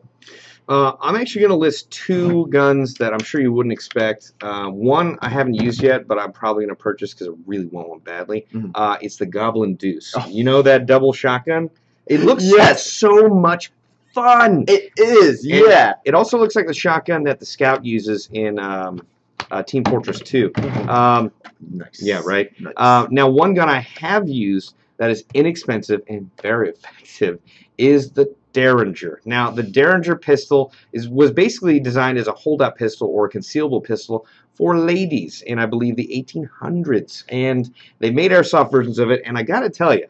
I'm actually going to list two guns that I'm sure you wouldn't expect. One I haven't used yet, but I'm probably going to purchase because I really want one badly. It's the Goblin Deuce. Oh. You know that double shotgun? It looks so much fun. It is, yeah. It also looks like the shotgun that the Scout uses in Team Fortress 2. Nice. Yeah, right? Nice. Now, one gun I have used that is inexpensive and very effective is the Derringer. Now, the Derringer pistol was basically designed as a hold-up pistol or a concealable pistol for ladies in, I believe, the 1800s. And they made airsoft versions of it, and I got to tell you,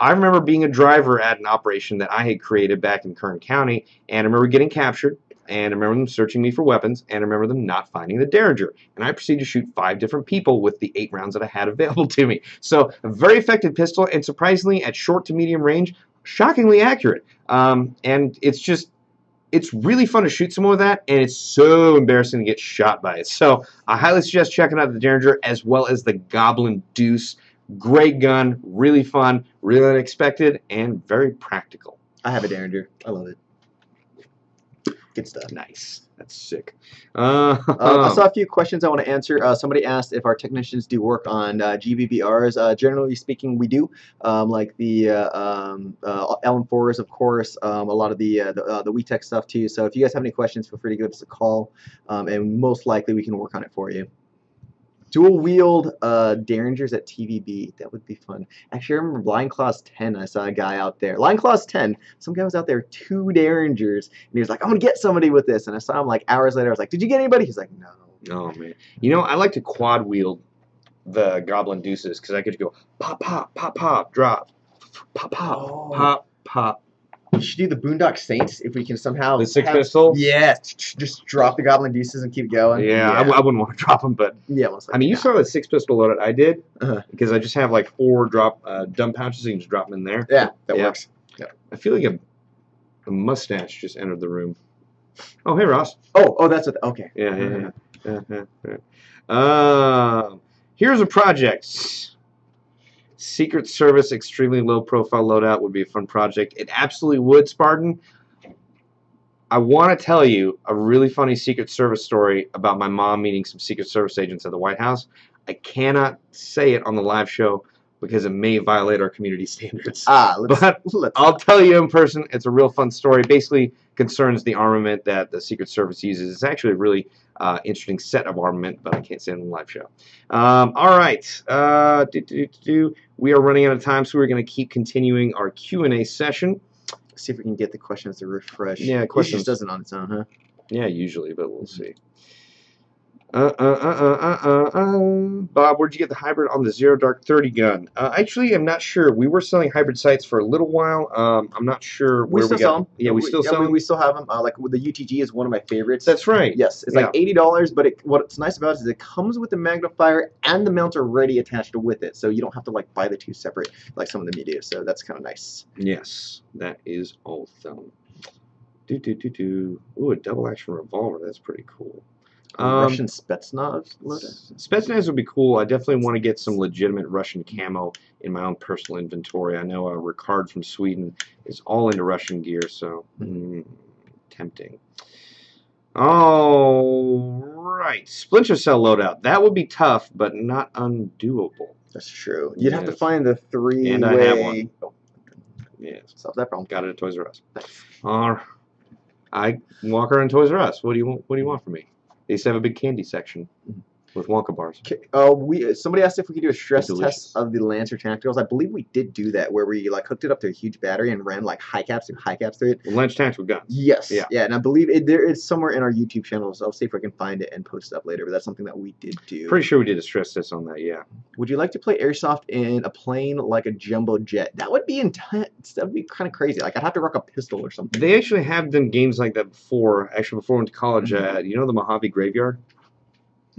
I remember being a driver at an operation that I had created back in Kern County, and I remember getting captured, and I remember them searching me for weapons, and I remember them not finding the Derringer. And I proceeded to shoot 5 different people with the 8 rounds that I had available to me. So, a very effective pistol, and surprisingly, at short to medium range, shockingly accurate. And it's really fun to shoot someone with that, and it's so embarrassing to get shot by it. So, I highly suggest checking out the Derringer as well as the Goblin Deuce. Great gun, really fun, really unexpected, and very practical. I have a Derringer. I love it. Good stuff. Nice. That's sick. I saw a few questions I want to answer. Somebody asked if our technicians do work on GBBRs. Generally speaking, we do. Like the LM4s, of course. A lot of the WeTech stuff too. So if you guys have any questions, feel free to give us a call, and most likely we can work on it for you. Dual-wield Derringers at TVB. That would be fun. Actually, I remember Line Claws 10. I saw a guy out there. Line Claws 10. Some guy was out there, 2 Derringers. And he was like, I'm going to get somebody with this. And I saw him like hours later. I was like, did you get anybody? He's like, no. Oh, man. You know, I like to quad-wield the Goblin Deuces because I could go pop, pop, pop, pop, drop, pop, pop, Oh. pop, pop. We should do the Boondock Saints if we can somehow. The six pistols? Yes. Just drop the Goblin Deuces and keep going. Yeah, I wouldn't want to drop them, but yeah. I mean, you saw the 6-pistol loadout I did because I just have like 4 dumb pouches, so you can just drop them in there. Yeah, that works. Yeah. I feel like a mustache just entered the room. Oh, hey, Ross. Oh, that's what. Okay. Yeah. Here's a project. Secret Service extremely low profile loadout would be a fun project. It absolutely would, Spartan. I want to tell you a really funny Secret Service story about my mom meeting some Secret Service agents at the White House. I cannot say it on the live show because it may violate our community standards. But I'll tell you in person. It's a real fun story. Basically concerns the armament that the Secret Service uses. It's actually a really interesting set of armament, but I can't say it on the live show. All right. We are running out of time, so we're going to keep continuing our Q&A session. See if we can get the questions to refresh. Yeah, questions. It just does it on its own, huh? Yeah, usually, but we'll see. Bob, where'd you get the hybrid on the Zero Dark 30 gun? Actually, I'm not sure. We were selling hybrid sights for a little while. I'm not sure where we got them. Yeah, we still sell them. We still have them. Like the UTG is one of my favorites. That's right. Yes, it's like $80, but what's nice about it is it comes with the magnifier and the mount already attached with it, so you don't have to like buy the two separate like some of them you do. So that's kind of nice. Yes, that is awesome. Ooh, a double action revolver. That's pretty cool. Russian Spetsnaz loadout? Spetsnaz would be cool. I definitely want to get some legitimate Russian camo in my own personal inventory. I know Ricard from Sweden is all into Russian gear, so tempting. All right, Splinter Cell loadout. That would be tough, but not undoable. That's true. You'd have to find the 3-way. And I have one. Oh. Yes. Solve that problem. Got it at Toys R Us. I walk around Toys R Us. What do you want from me? They used to have a big candy section with Wonka bars. Somebody asked if we could do a stress test of the Lancer Tacticals. I believe we did do that, where we like hooked it up to a huge battery and ran like high caps through it. Lancer Tactical guns. Yes. Yeah. And I believe there is somewhere in our YouTube channel, so I'll see if I can find it and post it up later. But that's something that we did do. Pretty sure we did a stress test on that. Yeah. Would you like to play Airsoft in a plane like a jumbo jet? That would be intense. That would be kind of crazy. Like I'd have to rock a pistol or something. They actually have done games like that before. Actually, before I went to college, you know the Mojave Graveyard?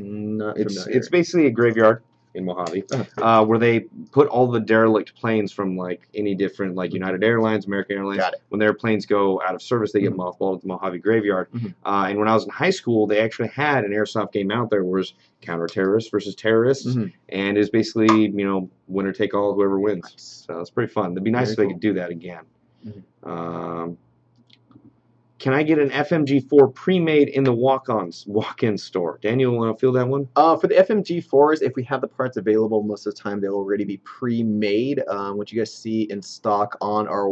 It's basically a graveyard in Mojave where they put all the derelict planes from like any different like United Airlines, American Airlines. When their planes go out of service, they get mothballed at the Mojave Graveyard. And when I was in high school, they actually had an airsoft game out there where it was counter-terrorists versus terrorists, and it's basically winner take all, whoever wins. So it's pretty fun. It'd be nice if they could do that again. Can I get an FMG4 pre-made in the walk-in store? Daniel, want to field that one? For the FMG4s, if we have the parts available, most of the time they'll already be pre-made. What you guys see in stock on our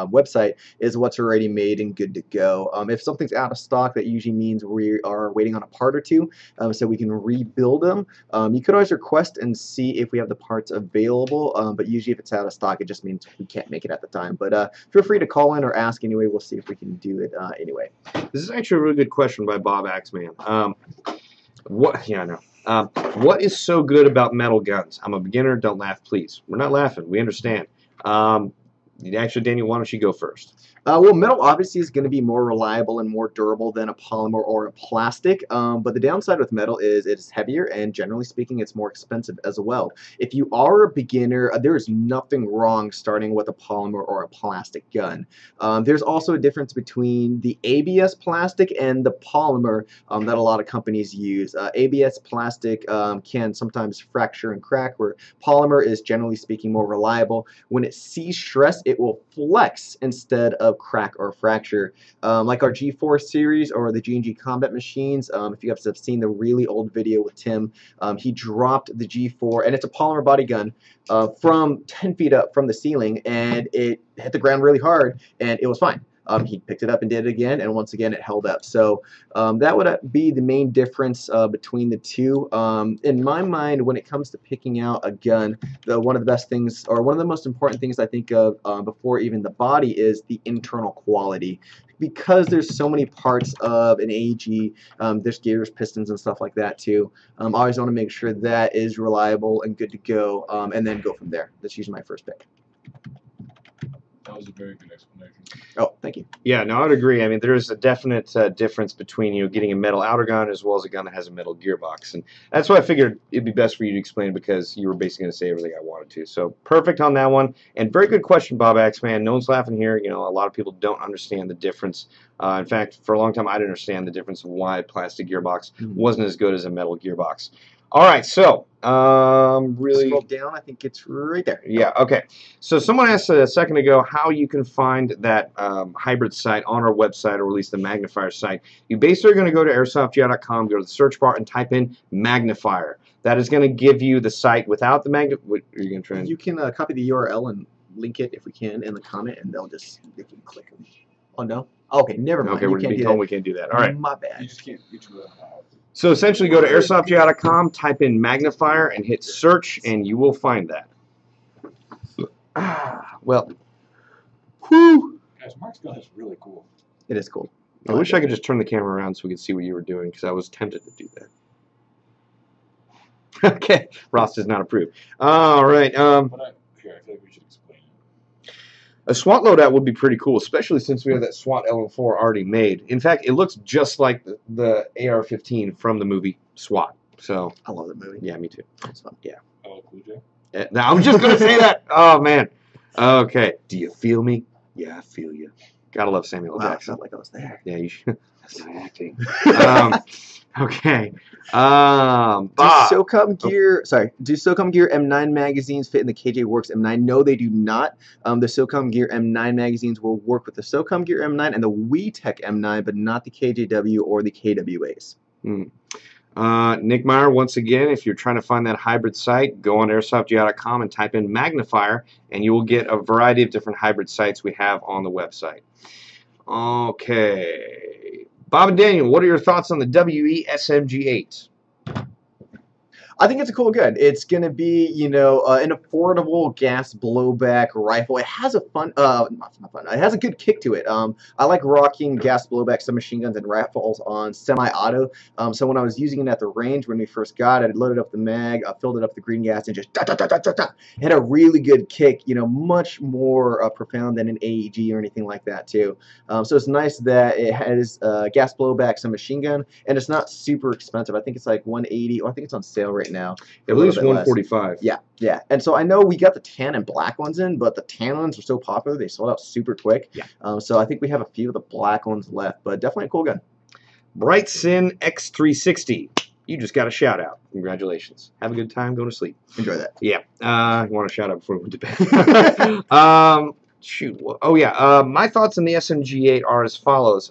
website is what's already made and good to go. If something's out of stock, that usually means we are waiting on a part or two, so we can rebuild them. You could always request and see if we have the parts available, but usually if it's out of stock, it just means we can't make it at the time. But feel free to call in or ask anyway. We'll see if we can do it anyway. This is actually a really good question by Bob Axeman. What is so good about metal guns? I'm a beginner. Don't laugh, please. We're not laughing. We understand. Actually, Daniel, why don't you go first? Well, metal obviously is going to be more reliable and more durable than a polymer or a plastic, but the downside with metal is it's heavier and generally speaking it's more expensive as well. If you are a beginner, there is nothing wrong starting with a polymer or a plastic gun. There's also a difference between the ABS plastic and the polymer that a lot of companies use. ABS plastic can sometimes fracture and crack, where polymer is generally speaking more reliable. When it sees stress, it will flex instead of crack or fracture. Like our G4 series or the G&G combat machines, if you guys have seen the really old video with Tim, he dropped the G4, and it's a polymer body gun, from 10 feet up from the ceiling, and it hit the ground really hard, and it was fine. He picked it up and did it again, and once again it held up. So that would be the main difference between the two. In my mind, when it comes to picking out a gun, one of the best things, or one of the most important things I think of before even the body, is the internal quality. because there's so many parts of an AEG, there's gears, pistons, and stuff like that too. I always want to make sure that is reliable and good to go, and then go from there. That's usually my first pick. That was a very good explanation. Oh, thank you. Yeah, no, I would agree. I mean, there's a definite difference between getting a metal outer gun as well as a gun that has a metal gearbox, and that's why I figured it'd be best for you to explain because you were basically going to say everything I wanted to. So perfect on that one, and very good question, Bob Axeman. No one's laughing here. A lot of people don't understand the difference. In fact, for a long time, I didn't understand the difference of why a plastic gearbox wasn't as good as a metal gearbox. All right, so really scroll down. I think it's right there. Yeah. Okay. So someone asked a second ago how you can find that hybrid sight on our website, or at least the magnifier site. You basically are going to go to AirsoftGI.com, go to the search bar, and type in magnifier. That is going to give you the site without the magnifier. What are you going to try? You can copy the URL and link it if we can in the comment, and they can click them. Oh no. Okay, never mind. Okay, we're being told we can't do that. All right. My bad. You just can't get to the house. So essentially go to AirsoftGI.com, type in magnifier, and hit search, and you will find that. Well, whew. Guys, Mark's gun is really cool. It is cool. I wish I could just turn the camera around so we could see what you were doing, because I was tempted to do that. Okay, Ross does not approve. All right. But I feel like we should explain it. A SWAT loadout would be pretty cool, especially since we have that SWAT LM4 already made. In fact, it looks just like the AR-15 from the movie SWAT. So I love the movie. yeah, me too. It's fun. Yeah. Oh, cool, Jay. I was just gonna say that. Oh man. Okay. Do you feel me? Yeah, I feel you. Gotta love Samuel L. Wow, it Jackson. felt like I was there. Yeah, you should. That's my acting. Okay. Bob. Do SOCOM Gear M9 magazines fit in the KJ Works M9? No, they do not. The SOCOM Gear M9 magazines will work with the SOCOM Gear M9 and the WeTech M9, but not the KJW or the KWAs. Nick Meyer, once again, if you're trying to find that hybrid site, go on AirsoftGI.com and type in magnifier, and you will get a variety of different hybrid sites we have on the website. Okay. Bob and Daniel, what are your thoughts on the WE SMG8? I think it's a cool gun. It's going to be, an affordable gas blowback rifle. It has a fun, not fun, it has a good kick to it. I like rocking gas blowback submachine guns and rifles on semi-auto. So when I was using it at the range when we first got it, I loaded up the mag, filled it up with the green gas, and just It had a really good kick, much more profound than an AEG or anything like that too. So it's nice that it has gas blowback submachine gun, and it's not super expensive. I think it's like $180, or I think it's on sale right now. At least $145. Yeah. And so I know we got the tan and black ones in, but the tan ones are so popular they sold out super quick. Yeah. So I think we have a few of the black ones left, but definitely a cool gun. Bright Sin X360. You just got a shout out. Congratulations. Have a good time. Go to sleep. Enjoy that. Yeah. I want a shout out before we went to bed. Shoot. Oh yeah. My thoughts on the SMG8 are as follows.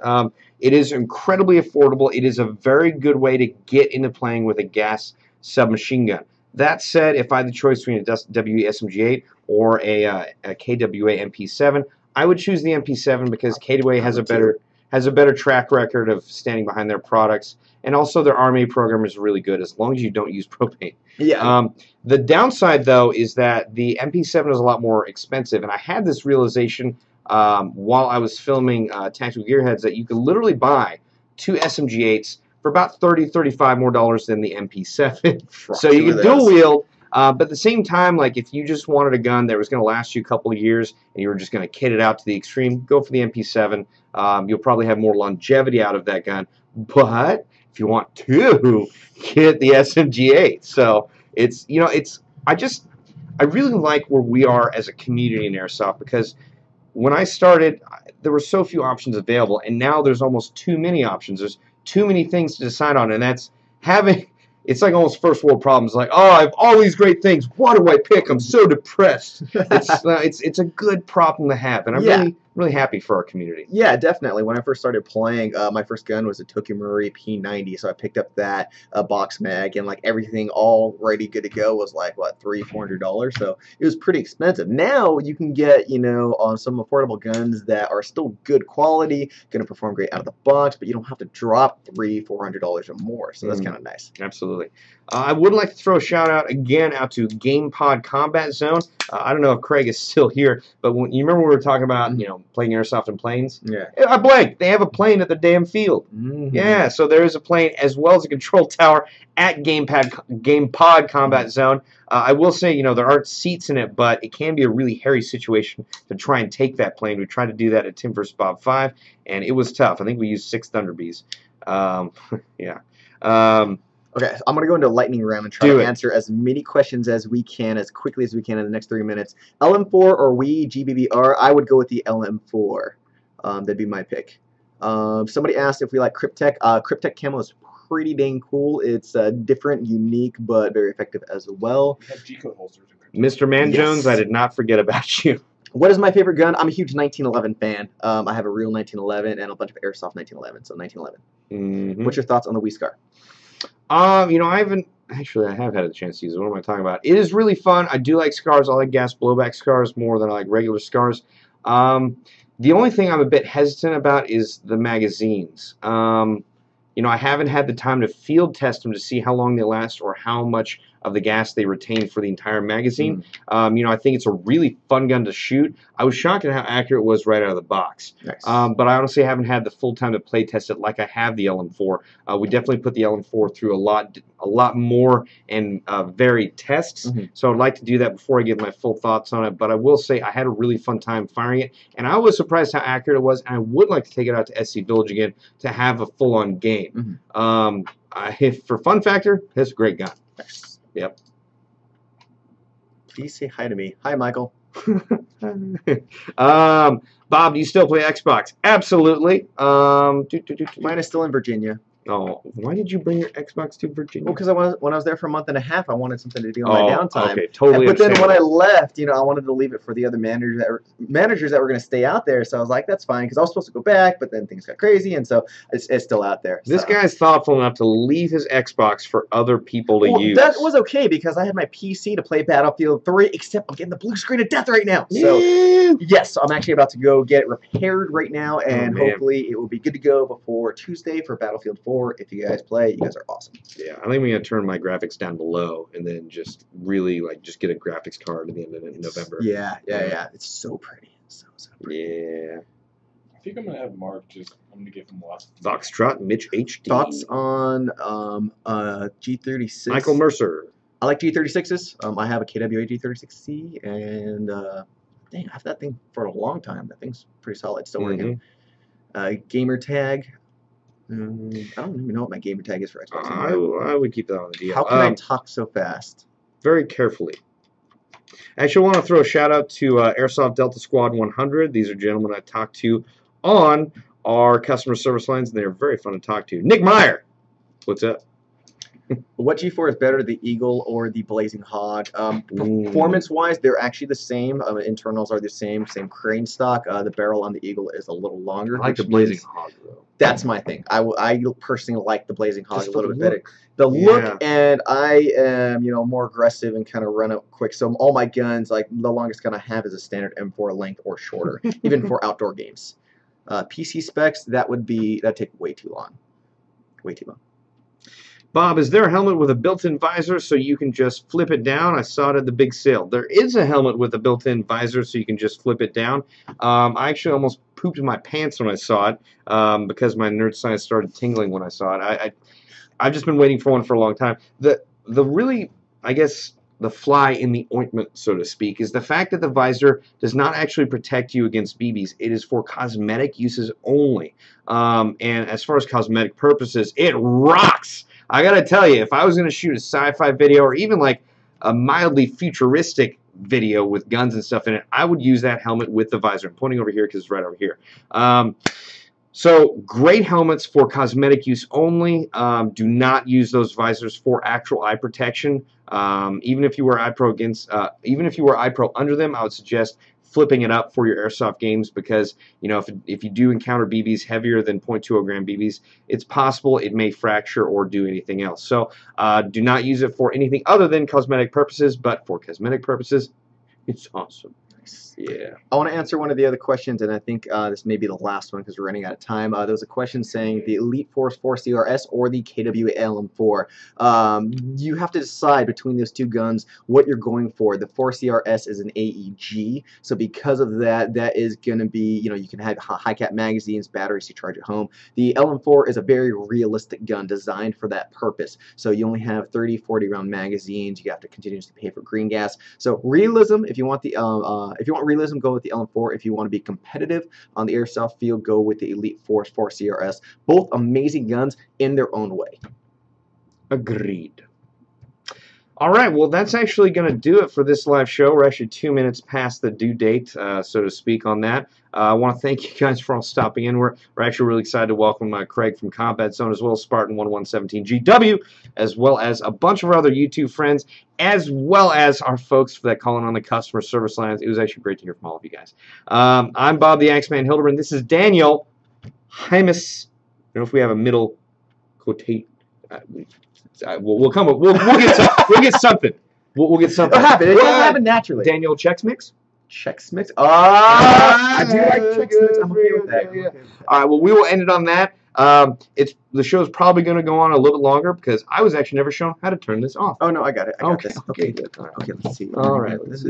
It is incredibly affordable. It is a very good way to get into playing with a gas submachine gun. That said, if I had the choice between a WE SMG8 or a KWA MP7, I would choose the MP7 because KWA has a better track record of standing behind their products, and also their RMA program is really good as long as you don't use propane. Yeah. The downside though is that the MP7 is a lot more expensive, and I had this realization while I was filming Tactical Gearheads that you can literally buy two SMG8s for about $30–35 more than the MP7. So you can dual wield, but at the same time, like if you just wanted a gun that was going to last you a couple of years and you were just going to kit it out to the extreme, go for the MP7. You'll probably have more longevity out of that gun. But if you want to, get the SMG8. So it's I really like where we are as a community in Airsoft, because when I started, there were so few options available, and now there's almost too many options. There's too many things to decide on, and that's it's like almost first world problems. Like, oh, I have all these great things. What do I pick? I'm so depressed. It's a good problem to have, and I'm really happy for our community. Yeah, definitely. When I first started playing, my first gun was a Tokimori P90, so I picked up that box mag, and like everything all ready, good to go was like what, $300–400. So it was pretty expensive. Now you can get on some affordable guns that are still good quality, going to perform great out of the box, but you don't have to drop $300–400 or more. So that's kind of nice. Absolutely. I would like to throw a shout out again out to GamePod Combat Zone. I don't know if Craig is still here, but you remember we were talking about playing airsoft in planes. Yeah. I blanked. They have a plane at the damn field. Mm-hmm. Yeah, so there is a plane as well as a control tower at Game Pod Combat Zone. I will say, you know, there aren't seats in it, but it can be a really hairy situation to try and take that plane. We tried to do that at Tim vs. Bob 5, and it was tough. I think we used 6 Thunderbees. Yeah. Okay, I'm going to go into lightning round and try to answer as many questions as we can, as quickly as we can in the next 3 minutes. LM4 or Wii GBBR? I would go with the LM4. That'd be my pick. Somebody asked if we like Cryptek. Cryptek camo is pretty dang cool. It's different, unique, but very effective as well. We have G-code holsters. Mr. Man Jones, I did not forget about you. What is my favorite gun? I'm a huge 1911 fan. I have a real 1911 and a bunch of Airsoft 1911, so 1911. Mm-hmm. What's your thoughts on the Wii Scar? You know, I have had a chance to use it. What am I talking about? It is really fun. I do like scars. I like gas blowback scars more than I like regular scars. The only thing I'm a bit hesitant about is the magazines. You know, I haven't had the time to field test them to see how long they last or how much of the gas they retain for the entire magazine. You know, I think it's a really fun gun to shoot. I was shocked at how accurate it was right out of the box. Nice. But I honestly haven't had the full time to play test it like I have the LM4. We definitely put the LM4 through a lot more and varied tests. So I'd like to do that before I give my full thoughts on it. But I will say I had a really fun time firing it, and I was surprised how accurate it was. And I would like to take it out to SC Village again to have a full-on game. For fun factor, it's a great gun. Yep. Please say hi to me. Hi, Michael. Bob, do you still play Xbox? Absolutely. Mine is still in Virginia. Oh, why did you bring your Xbox to Virginia? Well, because when I was there for a month and a half, I wanted something to do on my downtime. Okay, totally. But then when I left, you know, I wanted to leave it for the other managers that were going to stay out there. So I was like, that's fine, because I was supposed to go back, but then things got crazy, and so it's still out there. This guy's thoughtful enough to leave his Xbox for other people to use. That was okay, because I had my PC to play Battlefield 3, except I'm getting the blue screen of death right now. So yes, I'm actually about to go get it repaired right now, and hopefully it will be good to go before Tuesday for Battlefield 4. If you guys play, you guys are awesome. Yeah, I think I'm going to turn my graphics down below and then just really just get a graphics card at the end of November. Yeah. It's so pretty. So pretty. Yeah. I think I'm going to have Mark I'm going to give him last. Foxtrot Mitch HD. Thoughts on G36? Michael Mercer. I like G36s. I have a KWA G36C, and dang, I've had that thing for a long time. That thing's pretty solid. Still working. Gamer tag. I don't even know what my gamer tag is for Xbox. I would keep that on the DL. How can I talk so fast? Very carefully. Actually, I want to throw a shout out to Airsoft Delta Squad 100. These are gentlemen I talked to on our customer service lines, and they're very fun to talk to. Nick Meyer, what's up? What G4 is better, the Eagle or the Blazing Hog? Performance-wise, they're actually the same. Internals are the same crane stock. The barrel on the Eagle is a little longer. I like the Blazing Hog, though. That's my thing. I personally like the Blazing Hog a little bit better. The look, and I am, you know, more aggressive and kind of run up quick. So all my guns, like the longest gun I have is a standard M4 length or shorter, even for outdoor games. PC specs, that'd take way too long. Way too long. Bob, is there a helmet with a built-in visor so you can just flip it down? I saw it at the big sale. There is a helmet with a built-in visor so you can just flip it down. I actually almost pooped in my pants when I saw it because my nerd science started tingling when I saw it. I've just been waiting for one for a long time. The really, I guess, the fly in the ointment, so to speak, is the fact that the visor does not actually protect you against BBs. It is for cosmetic uses only. And as far as cosmetic purposes, it rocks! I gotta tell you, if I was going to shoot a sci-fi video or even like a mildly futuristic video with guns and stuff in it, I would use that helmet with the visor. I'm pointing over here because it's right over here. So great helmets for cosmetic use only. Do not use those visors for actual eye protection. Even if you were iPro under them, I would suggest flipping it up for your airsoft games because, you know, if you do encounter BBs heavier than 0.20 gram BBs, it's possible it may fracture or do anything else. So do not use it for anything other than cosmetic purposes, but for cosmetic purposes, it's awesome. Nice. Yeah. I want to answer one of the other questions, and I think this may be the last one because we're running out of time. There was a question saying the Elite Force 4 CRS or the KWA LM4. You have to decide between those two guns what you're going for. The 4 CRS is an AEG, so because of that, that is going to be, you can have high cap magazines, batteries to charge at home. The LM4 is a very realistic gun designed for that purpose. So you only have 30, 40 round magazines. You have to continuously pay for green gas. So realism, if you want the realism, go with the LM4. If you want to be competitive on the airsoft field, go with the Elite Force 4 CRS. Both amazing guns in their own way. Agreed. All right, well, that's actually going to do it for this live show. We're actually 2 minutes past the due date, so to speak, on that. I want to thank you guys for all stopping in. We're actually really excited to welcome Craig from Combat Zone, as well as Spartan1117GW, as well as a bunch of our other YouTube friends, as well as our folks that call in on the customer service lines. It was actually great to hear from all of you guys. I'm Bob the Axeman Hildebrand. This is Daniel Hymus. I don't know if we have a middle quotate. We'll come up. We'll get something. We'll get something. It'll happen. It'll happen naturally. Daniel Chex Mix. Chex Mix. I do like Chex Mix. I'm okay with that. Yeah. All right. Well, we will end it on that. The show's probably going to go on a little bit longer because I was actually never shown how to turn this off. Oh no, I got it. I got okay. this. Okay. Good. All right. Okay. Let's see. All right. Let's see.